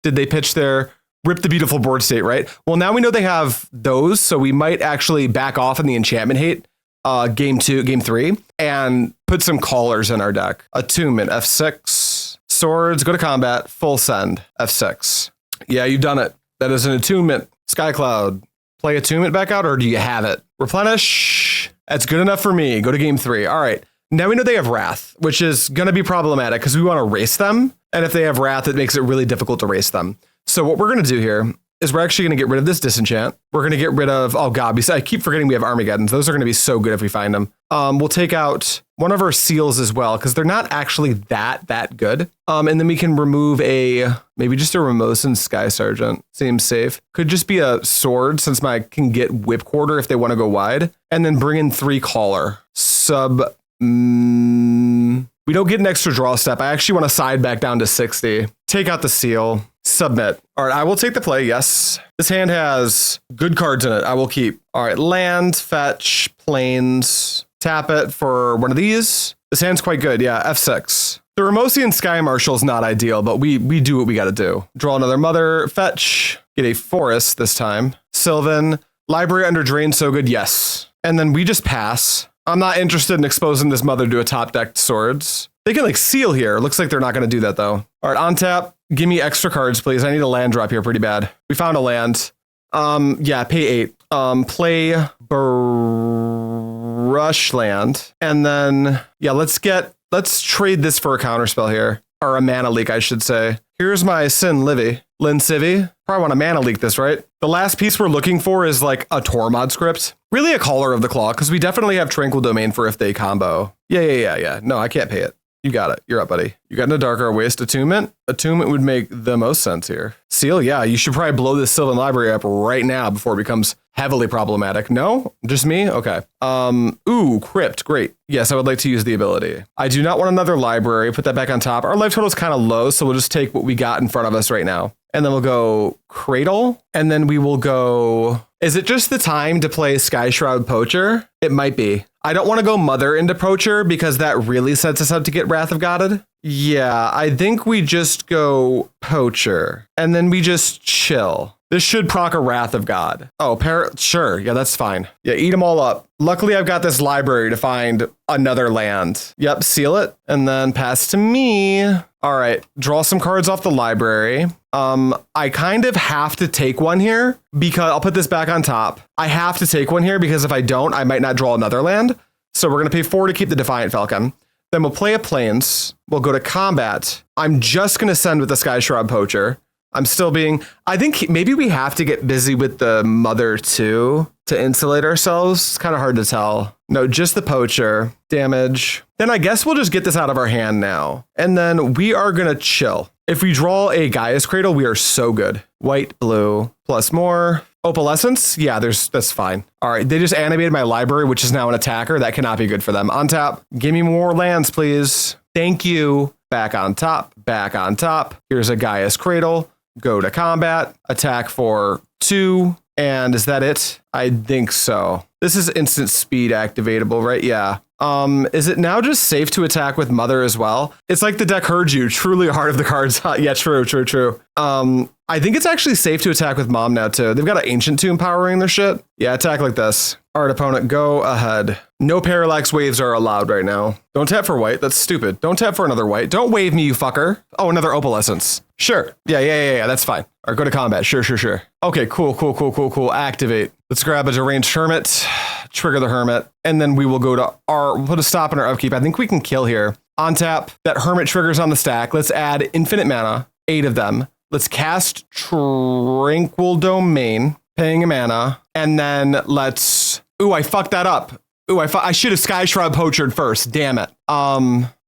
Did they pitch their Rip the Beautiful board state, right? Well, now we know they have those, so we might actually back off in the enchantment hate game 3, and put some callers in our deck. Attunement, F6. Swords, go to combat, full send, F6. Yeah, you've done it. That is an attunement. Sky Cloud. Play attunement back out, or do you have it? Replenish. That's good enough for me. Go to game 3. All right. Now we know they have Wrath, which is going to be problematic because we want to race them. And if they have Wrath, it makes it really difficult to race them. So what we're going to do here is we're actually going to get rid of this Disenchant. We're going to get rid of, oh God, I keep forgetting we have Armageddons. Those are going to be so good if we find them. We'll take out one of our seals as well, because they're not actually that good. And then we can remove maybe just a Ramosian Sky Sergeant. Seems safe. Could just be a sword, since I can get Whipcorder if they want to go wide. And then bring in 3 caller. We don't get an extra draw step. I actually want to side back down to 60. Take out the seal. Submit. All right, I will take the play, yes. This hand has good cards in it. I will keep. All right, land, fetch, plains, tap it for one of these. This hand's quite good, yeah, F6. The Ramosian Sky Marshal is not ideal, but we do what we got to do. Draw another mother, fetch, get a forest this time. Sylvan, library under drain, so good, yes. And then we just pass. I'm not interested in exposing this mother to a top decked swords. They can like seal here. Looks like they're not going to do that though. All right, on tap. Give me extra cards, please. I need a land drop here pretty bad. We found a land. Yeah, pay 8. Play Brushland. And then, yeah, let's trade this for a counterspell here. Or a mana leak, I should say. Here's my Sivvi. Probably want to mana leak this, right? The last piece we're looking for is like a Tormod script. Really a Caller of the Claw, because we definitely have Tranquil Domain for if they combo. Yeah. No, I can't pay it. You got it. You're up, buddy. You got into Darker Waste Attunement. Attunement would make the most sense here. Seal, yeah, you should probably blow this Sylvan Library up right now before it becomes heavily problematic. No? Just me? Okay. Ooh, Crypt, great. Yes, I would like to use the ability. I do not want another library. Put that back on top. Our life total is kind of low, so we'll just take what we got in front of us right now. And then we'll go Cradle, and then we will go... Is it just the time to play Skyshroud Poacher? It might be. I don't want to go Mother into Poacher because that really sets us up to get Wrath of Godded. Yeah, I think we just go Poacher, and then we just chill. This should proc a Wrath of God. Oh, sure. Yeah, that's fine. Yeah, eat them all up. Luckily, I've got this library to find another land. Yep, seal it, and then pass to me. All right, draw some cards off the library. I kind of have to take one here because I'll put this back on top. I have to take one here because if I don't, I might not draw another land. So we're going to pay 4 to keep the Defiant Falcon. Then we'll play a Plains. We'll go to combat. I'm just going to send with the Skyshroud Poacher. I'm still being... I think maybe we have to get busy with the Mother too to insulate ourselves. It's kind of hard to tell. No, just the Poacher. Damage. Then I guess we'll just get this out of our hand now. And then we are going to chill. If we draw a Gaea's Cradle, we are so good. White, blue, plus more. Opalescence? Yeah, that's fine. All right, they just animated my library, which is now an attacker. That cannot be good for them. On tap, give me more lands, please. Thank you. Back on top, back on top. Here's a Gaea's Cradle. Go to combat, attack for 2, and is that it? I think so. This is instant speed activatable, right? Yeah. Is it now just safe to attack with Mother as well? It's like the deck heard you. Truly a heart of the cards. Yeah, true. I think it's actually safe to attack with Mom now too. They've got an Ancient Tomb powering their shit. Yeah, attack like this. All right, opponent, go ahead. No Parallax Waves are allowed right now. Don't tap for white. That's stupid. Don't tap for another white. Don't wave me, you fucker. Oh, another Opalescence. Sure. Yeah. That's fine. All right, go to combat. Sure. Okay, cool. Activate. Let's grab a Deranged Hermit, trigger the Hermit, and then we will go to we'll put a stop in our upkeep. I think we can kill here. On tap, that Hermit triggers on the stack. Let's add infinite mana, 8 of them. Let's cast Tranquil Domain, paying a mana, and then let's... Ooh, I fucked that up. Ooh, I should have Skyshroud Poachered first. Damn it.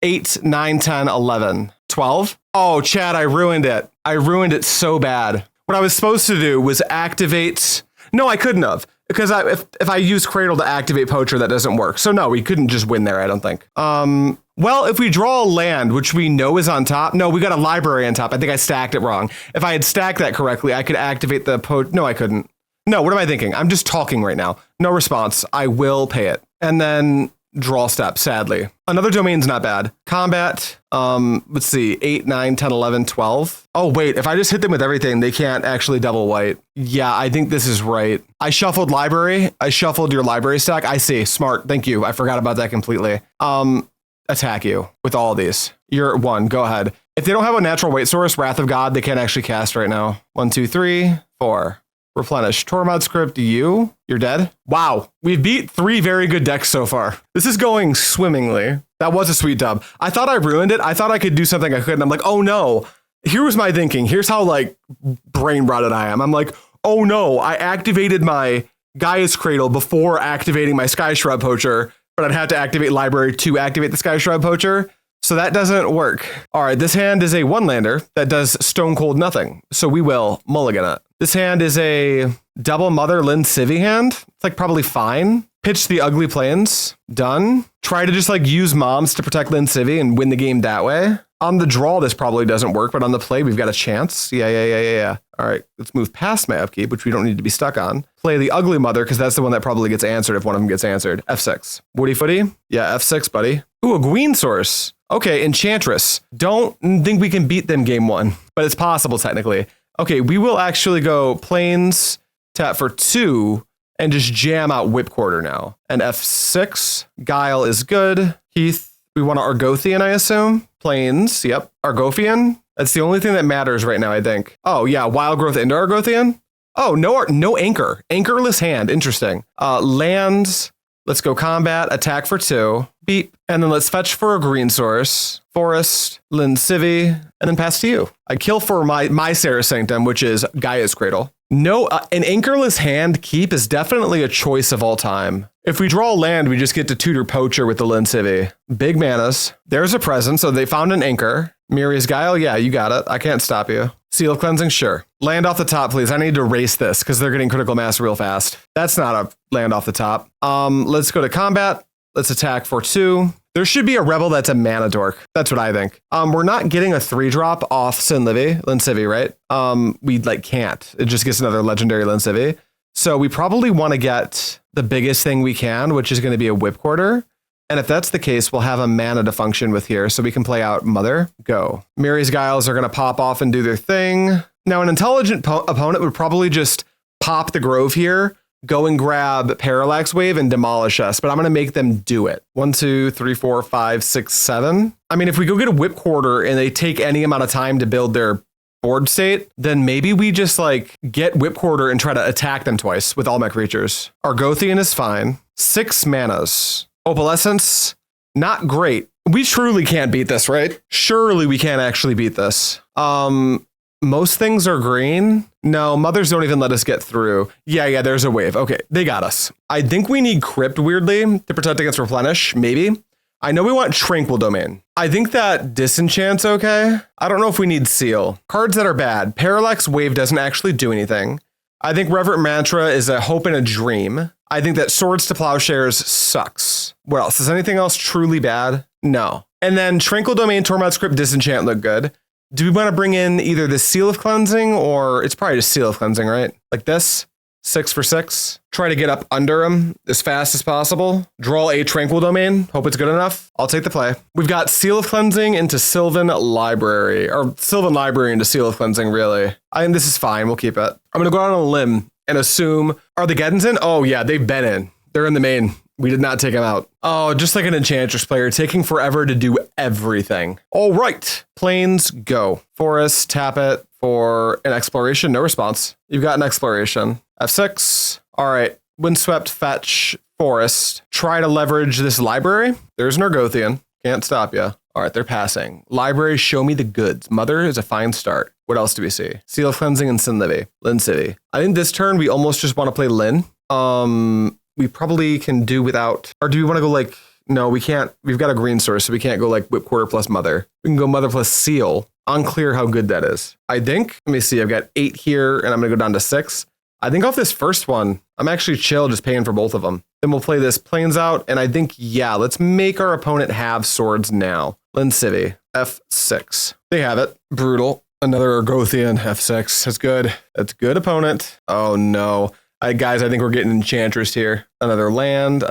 8, 9, 10, 11, 12. Oh, Chad, I ruined it. I ruined it so bad. What I was supposed to do was activate... No, I couldn't have. Because if I use Cradle to activate Poacher, that doesn't work. So no, we couldn't just win there, I don't think. Well, if we draw a land, which we know is on top. No, we got a library on top. I think I stacked it wrong. If I had stacked that correctly, I could activate the No, I couldn't. No, what am I thinking? I'm just talking right now. No response. I will pay it. And then draw step, sadly. Another domain's not bad. Combat, let's see, 8, 9, 10, 11, 12. Oh, wait, if I just hit them with everything, they can't actually double white. Yeah, I think this is right. I shuffled library. I shuffled your library stack. I see, smart, thank you. I forgot about that completely. Attack you with all of these. You're 1, go ahead. If they don't have a natural white source, Wrath of God, they can't actually cast right now. 1, 2, 3, 4. Replenish. Tormod script, you're dead. Wow. We've beat 3 very good decks so far. This is going swimmingly. That was a sweet dub. I thought I ruined it. I thought I could do something I couldn't. I'm like, oh no. Here was my thinking. Here's how like brain rotted I am. I'm like, oh no, I activated my Gaea's Cradle before activating my Skyshroud Poacher, but I'd have to activate library to activate the Skyshroud Poacher. So that doesn't work. All right, this hand is a 1-lander that does stone cold nothing. So we will mulligan it. This hand is a double Mother Lynn Sivvi hand. It's like probably fine. Pitch the ugly plains. Done. Try to just like use moms to protect Lynn Sivvi and win the game that way. On the draw, this probably doesn't work, but on the play, we've got a chance. Yeah. All right, let's move past my upkeep, which we don't need to be stuck on. Play the ugly Mother, because that's the one that probably gets answered if one of them gets answered. F6. Woody footy? Yeah, F6, buddy. Ooh, a Gween source. Okay, Enchantress. Don't think we can beat them game 1, but it's possible technically. Okay, we will actually go plains, tap for 2, and just jam out Whipcorder now. And F6. Guile is good. Heath. We want an Argothian, I assume. Plains, yep. Argothian. That's the only thing that matters right now, I think. Oh, yeah, Wild Growth into Argothian. Oh, no anchor. Anchorless hand, interesting. Lands, let's go combat, attack for 2. Beep. And then let's fetch for a green source. Forest, Lynn Sivvi, and then pass to you. I kill for my Sarah Sanctum, which is Gaea's Cradle. No, an anchorless hand keep is definitely a choice of all time. If we draw land, we just get to tutor Poacher with the Lynn Sivvi. Big manas. There's a present, so they found an anchor. Miri's Guile, yeah, you got it. I can't stop you. Seal of Cleansing, sure. Land off the top, please. I need to race this because they're getting critical mass real fast. That's not a land off the top. Let's go to combat. Let's attack for 2. There should be a rebel that's a mana dork. That's what I think. We're not getting a 3-drop off Lynn Sivvi, right? We like can't. It just gets another legendary Lynn Sivvi. So we probably want to get the biggest thing we can, which is going to be a Whipcorder. And if that's the case, we'll have a mana to function with here, so we can play out Mother. Go. Miri's Guiles are going to pop off and do their thing. Now, an intelligent opponent would probably just pop the Grove here, go and grab Parallax Wave and demolish us, but I'm going to make them do it. 1, 2, 3, 4, 5, 6, 7. I mean, if we go get a Whipcorder and they take any amount of time to build their board state, then maybe we just like get Whipcorder and try to attack them twice with all my creatures. Argothian is fine. 6 manas. Opalescence, not great. We truly can't beat this, right? Surely we can't actually beat this. Most things are green. No, mothers don't even let us get through. Yeah, there's a wave. Okay, they got us. I think we need Crypt, weirdly, to protect against Replenish, maybe. I know we want Tranquil Domain. I think that Disenchant's okay. I don't know if we need Seal. Cards that are bad. Parallax Wave doesn't actually do anything. I think Reverent Mantra is a hope and a dream. I think that Swords to Plowshares sucks. What else? Is anything else truly bad? No. And then Tranquil Domain, Tormod Script, Disenchant look good. Do we want to bring in either the Seal of Cleansing or it's probably just Seal of Cleansing, right? Like this. 6 for 6. Try to get up under him as fast as possible. Draw a Tranquil Domain. Hope it's good enough. I'll take the play. We've got Seal of Cleansing into Sylvan Library. Or Sylvan Library into Seal of Cleansing, really. I think this is fine. We'll keep it. I'm going to go out on a limb and assume... Are the Geddons in? Oh, yeah. They've been in. They're in the main. We did not take them out. Oh, just like an Enchantress player, taking forever to do everything. All right. Plains, go. Forest, tap it for an exploration. No response. You've got an exploration. F6. All right. Windswept, fetch, forest. Try to leverage this library. There's an Argothian. Can't stop you. All right, they're passing. Library, show me the goods. Mother is a fine start. What else do we see? Seal of Cleansing and Sivvi. Lyn Sivvi. I think this turn we almost just want to play Lyn. We probably can do without, or do we want to go like, no, we can't. We've got a green source, so we can't go like Whipcorder plus Mother. We can go Mother plus Seal. Unclear how good that is. I think, let me see, I've got 8 here and I'm going to go down to 6. I think off this first one, I'm actually chill just paying for both of them. Then we'll play this Plains out, and I think, yeah, let's make our opponent have swords now. Lyn Sivvi, F6. They have it. Brutal. Another Argothian, F6. That's good. That's good opponent. Oh no. Guys, I think we're getting Enchantress here. Another land.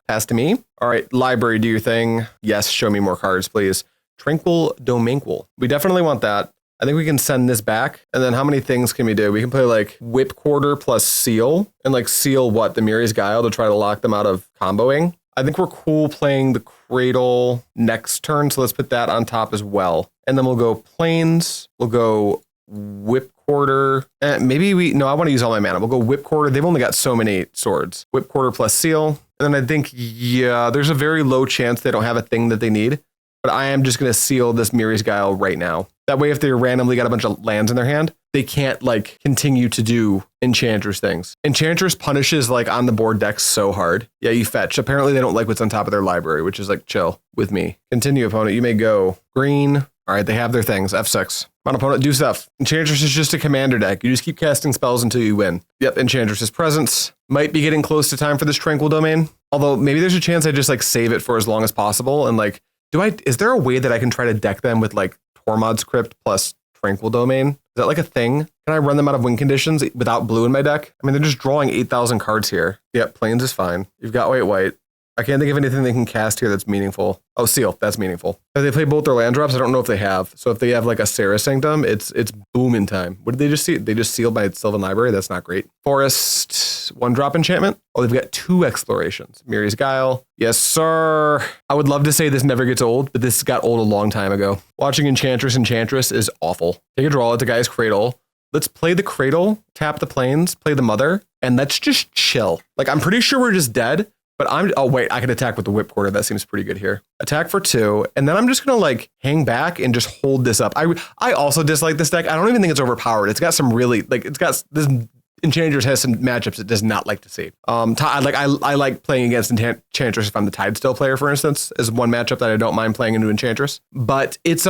Pass to me. All right, library, do your thing. Yes, show me more cards, please. Tranquil Domain. We definitely want that. I think we can send this back. And then how many things can we do? We can play like Whipcorder plus Seal. And like Seal what? The Mirri's Guile to try to lock them out of comboing. I think we're cool playing the Cradle next turn. So let's put that on top as well. And then we'll go Plains. We'll go Whipcorder. No, I want to use all my mana. We'll go Whipcorder. They've only got so many swords. Whipcorder plus Seal. And then I think, yeah, there's a very low chance they don't have a thing that they need. But I am just going to seal this Mirri's Guile right now. That way, if they randomly got a bunch of lands in their hand, they can't like continue to do Enchantress things. Enchantress punishes like on the board decks so hard. Yeah, you fetch. Apparently they don't like what's on top of their library, which is like chill with me. Continue, opponent. You may go green. All right, they have their things. F6. Come on, opponent, do stuff. Enchantress is just a commander deck. You just keep casting spells until you win. Yep, Enchantress's presence. Might be getting close to time for this Tranquil Domain. Although maybe there's a chance I just like save it for as long as possible and like, is there a way that I can try to deck them with like Tormod's Crypt plus Tranquil Domain? Is that like a thing? Can I run them out of win conditions without blue in my deck? I mean, they're just drawing 8,000 cards here. Yep, Plains is fine. You've got white. I can't think of anything they can cast here that's meaningful. Oh, Seal, that's meaningful. If they play both their land drops, I don't know if they have. So if they have like a Serra Sanctum, it's booming time. What did they just see? They just sealed my Sylvan Library. That's not great. Forest, 1-drop enchantment. Oh, they've got 2 explorations. Mirri's Guile. Yes, sir. I would love to say this never gets old, but this got old a long time ago. Watching Enchantress is awful. Take a draw at the guy's Cradle. Let's play the Cradle, tap the Plains, play the Mother, and let's just chill. Like, I'm pretty sure we're just dead. But oh wait, I can attack with the Whipcorder. That seems pretty good here. Attack for 2, and then I'm just gonna like hang back and just hold this up. I also dislike this deck. I don't even think it's overpowered. It's got some really it's got this. Enchantress has some matchups it does not like to see. I like playing against Enchantress if I'm the Tidestill player, for instance, is one matchup that I don't mind playing into Enchantress. But it's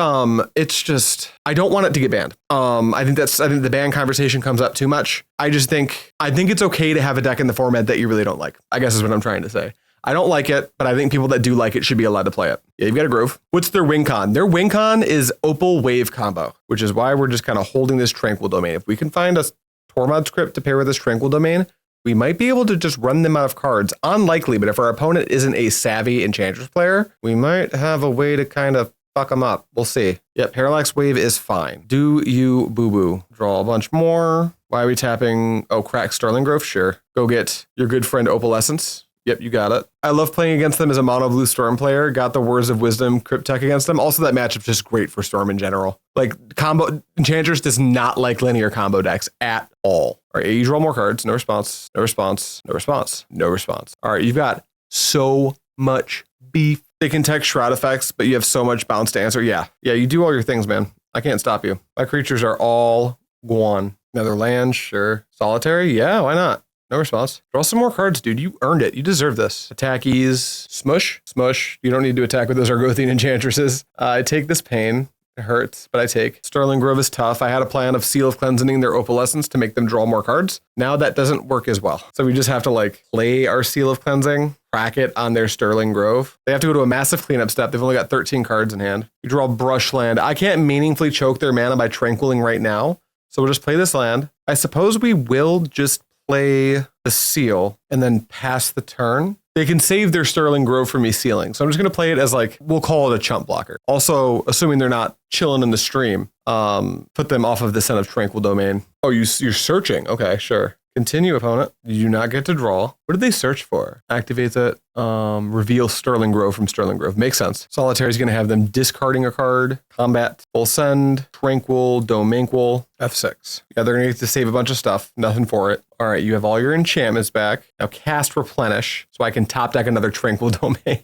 just I don't want it to get banned. I think the ban conversation comes up too much. I think it's okay to have a deck in the format that you really don't like, I guess is what I'm trying to say. I don't like it, but I think people that do like it should be allowed to play it. Yeah, you've got a Grove. What's their win con? Their win con is Opal Wave combo, which is why we're just kind of holding this Tranquil Domain. If we can find a Tormod's Crypt to pair with this Tranquil Domain, we might be able to just run them out of cards. Unlikely, but if our opponent isn't a savvy Enchantress player, we might have a way to kind of fuck them up. We'll see. Yep, Parallax Wave is fine. Do you boo-boo? Draw a bunch more. Why are we tapping? Oh, crack Sterling Grove? Sure. Go get your good friend Opalescence. Yep, you got it. I love playing against them as a mono blue Storm player. Got the Words of Wisdom Crypt tech against them. Also, that matchup's just great for Storm in general. Like, combo Enchantress does not like linear combo decks at all. All right, you draw more cards. No response. No response. No response. No response. All right, you've got so much beef. They can tech Shroud effects, but you have so much bounce to answer. Yeah, you do all your things, man. I can't stop you. My creatures are all gone. Another land, sure. Solitary? Yeah, why not? No response. Draw some more cards, dude. You earned it. You deserve this. Attack ease. Smush. Smush. You don't need to attack with those Argothian Enchantresses. I take this pain. It hurts, but I take. Sterling Grove is tough. I had a plan of Seal of Cleansing their Opalescence to make them draw more cards. Now that doesn't work as well. So we just have to like play our Seal of Cleansing, crack it on their Sterling Grove. They have to go to a massive cleanup step. They've only got 13 cards in hand. We draw Brushland. I can't meaningfully choke their mana by Tranquiling right now. So we'll just play this land. I suppose we will just play the Seal and then pass the turn. They can save their Sterling Grove for me sealing. So I'm just going to play it as like, we'll call it a chump blocker. Also, assuming they're not chilling in the stream, put them off of the scent of Tranquil Domain. Oh, you're searching. Okay, sure. Continue, opponent. You do not get to draw. What did they search for? Activate it. Reveal Sterling Grove from Sterling Grove. Makes sense. Solitaire is going to have them discarding a card. Combat. Full send. Tranquil. Domainquil. F6. Yeah, they're going to get to save a bunch of stuff. Nothing for it. All right, you have all your enchantments back. Now cast Replenish so I can top deck another Tranquil Domain.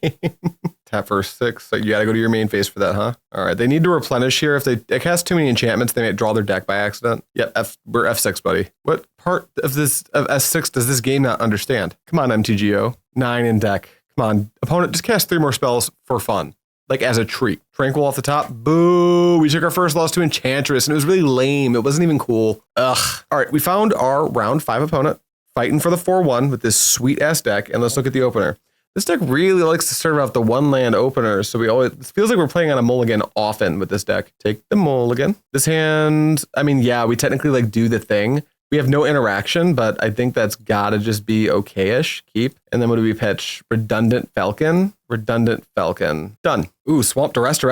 Tap for 6. So you got to go to your main phase for that, huh? All right, they need to replenish here. If they cast too many enchantments, they might draw their deck by accident. Yep, we're F6, buddy. What part of this of S6 does this game not understand? Come on, MTGO. 9 in deck. Come on, opponent, just cast 3 more spells for fun. Like as a treat. Tranquil off the top. Boo! We took our first loss to Enchantress, and it was really lame. It wasn't even cool. Ugh. All right, we found our round 5 opponent fighting for the 4-1 with this sweet ass deck, and let's look at the opener. This deck really likes to serve out the 1-land openers, so it feels like we're playing on a mulligan often with this deck. Take the mulligan. This hand, I mean, yeah, we technically like do the thing. We have no interaction, but I think that's gotta just be okay-ish. Keep. And then what do we pitch? Redundant Falcon. Redundant Falcon. Done. Ooh, Swamp Duress.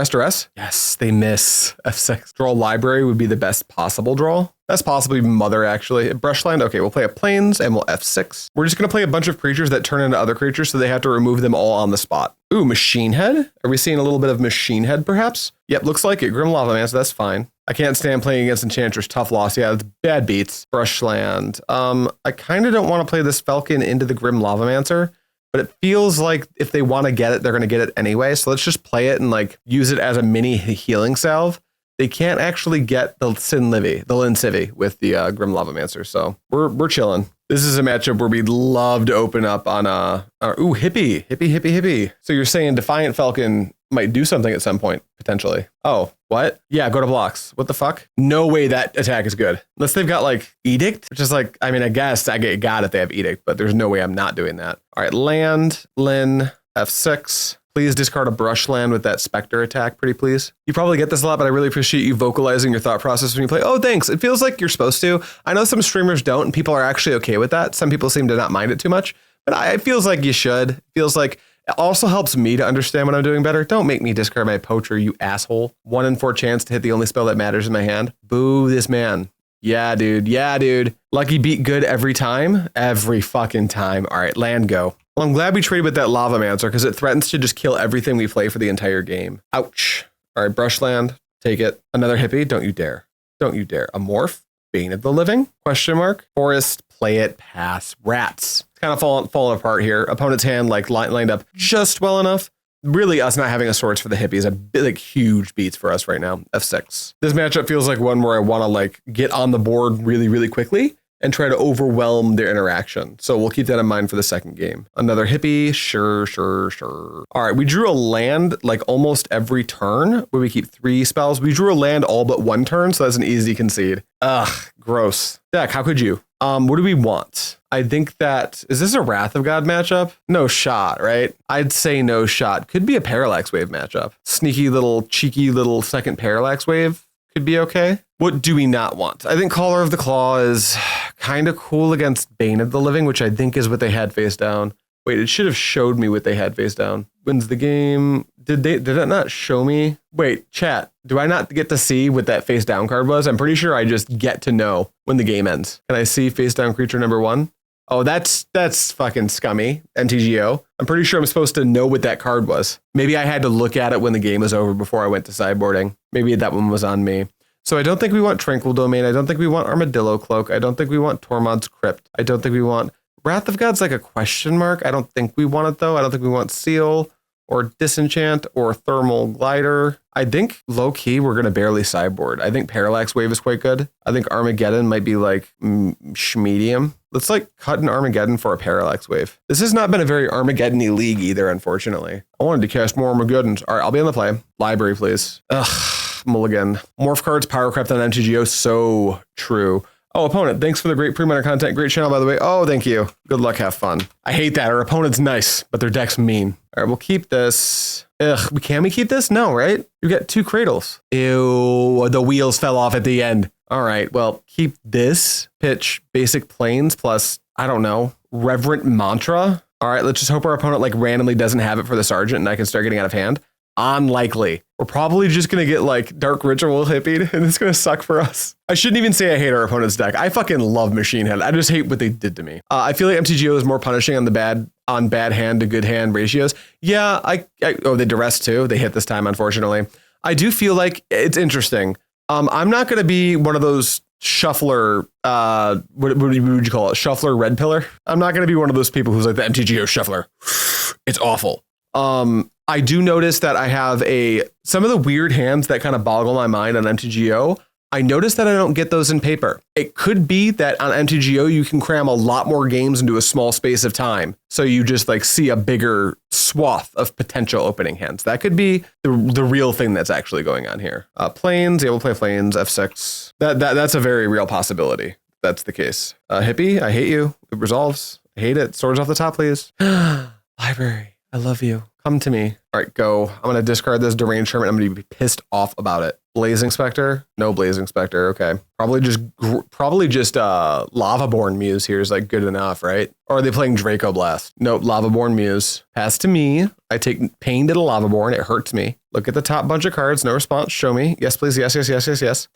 Yes, they miss. F6. Draw Library would be the best possible draw. That's possibly Mother, actually. Brushland. Okay, we'll play a Plains and we'll F6. We're just going to play a bunch of creatures that turn into other creatures, so they have to remove them all on the spot. Ooh, Machine Head? Are we seeing a little bit of Machine Head, perhaps? Yep, looks like it. Grim Lava Man, so that's fine. I can't stand playing against Enchantress. Tough loss. Yeah, it's bad beats. Brushland. I kind of don't want to play this Falcon into the Grim Lavamancer, but it feels like if they want to get it, they're going to get it anyway. So let's just play it and like use it as a mini healing salve. They can't actually get the Lin Sivvi with the Grim Lavamancer. So we're chilling. This is a matchup where we'd love to open up on ooh, hippie. So you're saying Defiant Falcon might do something at some point, potentially. Oh, what? Yeah, go to blocks. What the fuck? No way that attack is good. Unless they've got like Edict, which is like, I mean, I guess I get God if they have Edict, but there's no way I'm not doing that. All right, land, Lin, F6. Please discard a Brushland with that Spectre attack, pretty please. You probably get this a lot, but I really appreciate you vocalizing your thought process when you play. Oh, thanks. It feels like you're supposed to. I know some streamers don't, and people are actually okay with that. Some people seem to not mind it too much, but it feels like you should. It feels like it also helps me to understand what I'm doing better. Don't make me discard my Poacher, you asshole. 1 in 4 chance to hit the only spell that matters in my hand. Boo this man. Yeah, dude. Lucky beat good every time. Every fucking time. All right, land go. Well, I'm glad we traded with that Lavamancer because it threatens to just kill everything we play for the entire game. Ouch. All right, Brushland. Take it. Another hippie. Don't you dare. Don't you dare. A morph. Bane of the Living? Question mark. Forest. Play it. Pass. Rats. It's kind of falling apart here. Opponent's hand like lined up just well enough. Really, us not having a Swords for the Hippie is a bit like huge beats for us right now. F6. This matchup feels like one where I want to like get on the board really, really quickly and try to overwhelm their interaction. So we'll keep that in mind for the second game. Another hippie, sure. All right, we drew a land like almost every turn where we keep 3 spells. We drew a land all but 1 turn, so that's an easy concede. Ugh, gross. Deck, how could you? What do we want? I think that, is this a Wrath of God matchup? No shot, right? I'd say no shot. Could be a Parallax Wave matchup. Sneaky little, cheeky little second Parallax Wave could be okay. What do we not want? I think Caller of the Claw is kind of cool against Bane of the Living, which I think is what they had face down. Wait, it should have showed me what they had face down. Wins the game. Did it not show me? Wait, chat. Do I not get to see what that face down card was? I'm pretty sure I just get to know when the game ends. Can I see face down creature number 1? Oh, that's fucking scummy. MTGO. I'm pretty sure I'm supposed to know what that card was. Maybe I had to look at it when the game was over before I went to sideboarding. Maybe that one was on me. So I don't think we want Tranquil Domain. I don't think we want Armadillo Cloak. I don't think we want Tormod's Crypt. I don't think we want Wrath of God's like a question mark. I don't think we want it though. I don't think we want Seal or Disenchant or Thermal Glider. I think low key we're gonna barely sideboard. I think Parallax Wave is quite good. I think Armageddon might be like medium. Let's like cut an Armageddon for a Parallax Wave. This has not been a very Armageddon-y league either, unfortunately. I wanted to cast more Armageddons. All right, I'll be on the play. Library, please. Ugh. mulligan. Morph cards, power crept on MTGO, so true. Oh, opponent, thanks for the great Premodern content. Great channel, by the way. Oh, thank you. Good luck, have fun. I hate that. Our opponent's nice, but their deck's mean. All right, we'll keep this. Ugh, can we keep this? No, right? You get 2 cradles. Ew, the wheels fell off at the end. All right, well, keep this. Pitch basic planes plus, I don't know, Reverent Mantra. All right, let's just hope our opponent like randomly doesn't have it for the Sergeant and I can start getting out of hand. Unlikely. We're probably just going to get like Dark Ritual hippied and it's going to suck for us. I shouldn't even say I hate our opponent's deck. I fucking love Machine Head. I just hate what they did to me. I feel like MTGO is more punishing on the bad hand to good hand ratios. Yeah, oh, they duress too. They hit this time, unfortunately. I do feel like it's interesting. I'm not going to be one of those shuffler, what would you call it? Shuffler red pillar. I'm not going to be one of those people who's like the MTGO shuffler. It's awful. I do notice that I have some of the weird hands that kind of boggle my mind on MTGO. I notice that I don't get those in paper. It could be that on MTGO, you can cram a lot more games into a small space of time. So you just like see a bigger swath of potential opening hands. That could be the real thing that's actually going on here. Planes, yeah, we'll play planes, F6. That's a very real possibility. That's the case. Hippie, I hate you. It resolves. I hate it. Swords off the top, please. Library, I love you. Come to me. All right, go. I'm going to discard this Deranged Hermit. I'm going to be pissed off about it. Blazing Spectre? No Blazing Spectre. Okay. Probably just Lavaborn Muse here is like good enough, right? Or are they playing Draco Blast? Nope, Lavaborn Muse. Pass to me. I take pain to the Lavaborn. It hurts me. Look at the top bunch of cards. No response. Show me. Yes, please. Yes, yes, yes, yes, yes.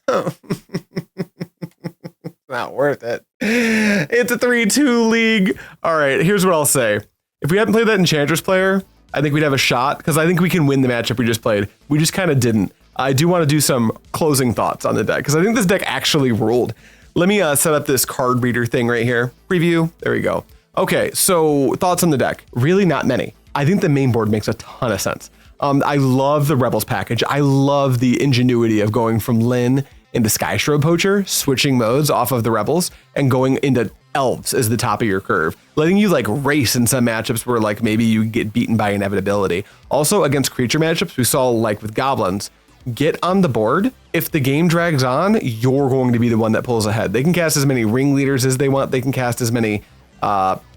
Not worth it. It's a 3-2 league. All right, here's what I'll say. If we hadn't played that Enchantress player, I think we'd have a shot because I think we can win the matchup we just played. We just kind of didn't. I do want to do some closing thoughts on the deck because I think this deck actually ruled. Let me set up this card reader thing right here. Preview. There we go. Okay, so thoughts on the deck. Really not many. I think the main board makes a ton of sense. I love the Rebels package. I love the ingenuity of going from Lyn into Skyshroud Poacher, switching modes off of the Rebels and going into Elves as the top of your curve, letting you like race in some matchups where like maybe you get beaten by inevitability. Also against creature matchups, we saw like with goblins, get on the board. If the game drags on, you're going to be the one that pulls ahead. They can cast as many ringleaders as they want. They can cast as many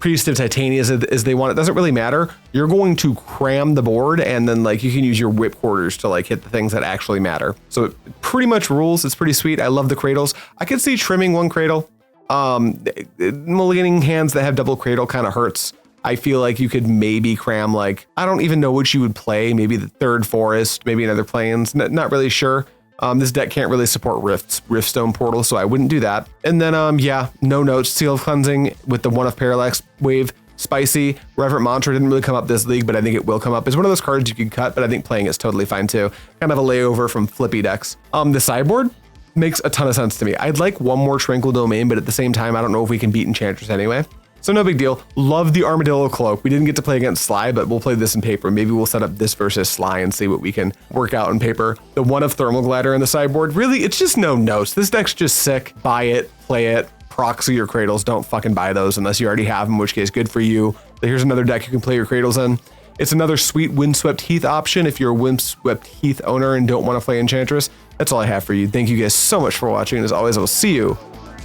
Priest of Titania as they want. It doesn't really matter. You're going to cram the board and then like you can use your Whipquarters to like hit the things that actually matter. So it pretty much rules. It's pretty sweet. I love the cradles. I could see trimming one cradle. Mulliganing hands that have double cradle kind of hurts. I feel like you could maybe cram like, I don't even know what you would play. Maybe the third forest, maybe another plains. Not really sure. This deck can't really support Riftstone Portal, so I wouldn't do that. And then, yeah, no notes. Seal of Cleansing with the one of Parallax Wave. Spicy. Reverent Mantra didn't really come up this league, but I think it will come up. It's one of those cards you can cut, but I think playing is totally fine too. Kind of a layover from flippy decks. The sideboard makes a ton of sense to me. I'd like one more Tranquil Domain, but at the same time, I don't know if we can beat Enchantress anyway. So no big deal. Love the Armadillo Cloak. We didn't get to play against Sly, but we'll play this in paper. Maybe we'll set up this versus Sly and see what we can work out in paper. The one of Thermal Glider in the sideboard. Really, it's just no notes. This deck's just sick. Buy it, play it, proxy your cradles. Don't fucking buy those unless you already have them, in which case good for you. But here's another deck you can play your cradles in. It's another sweet Windswept Heath option if you're a Windswept Heath owner and don't want to play Enchantress. That's all I have for you. Thank you guys so much for watching. As always, I will see you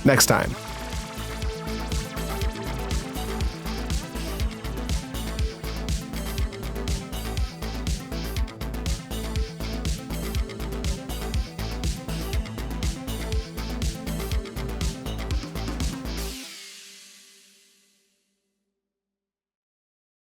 next time.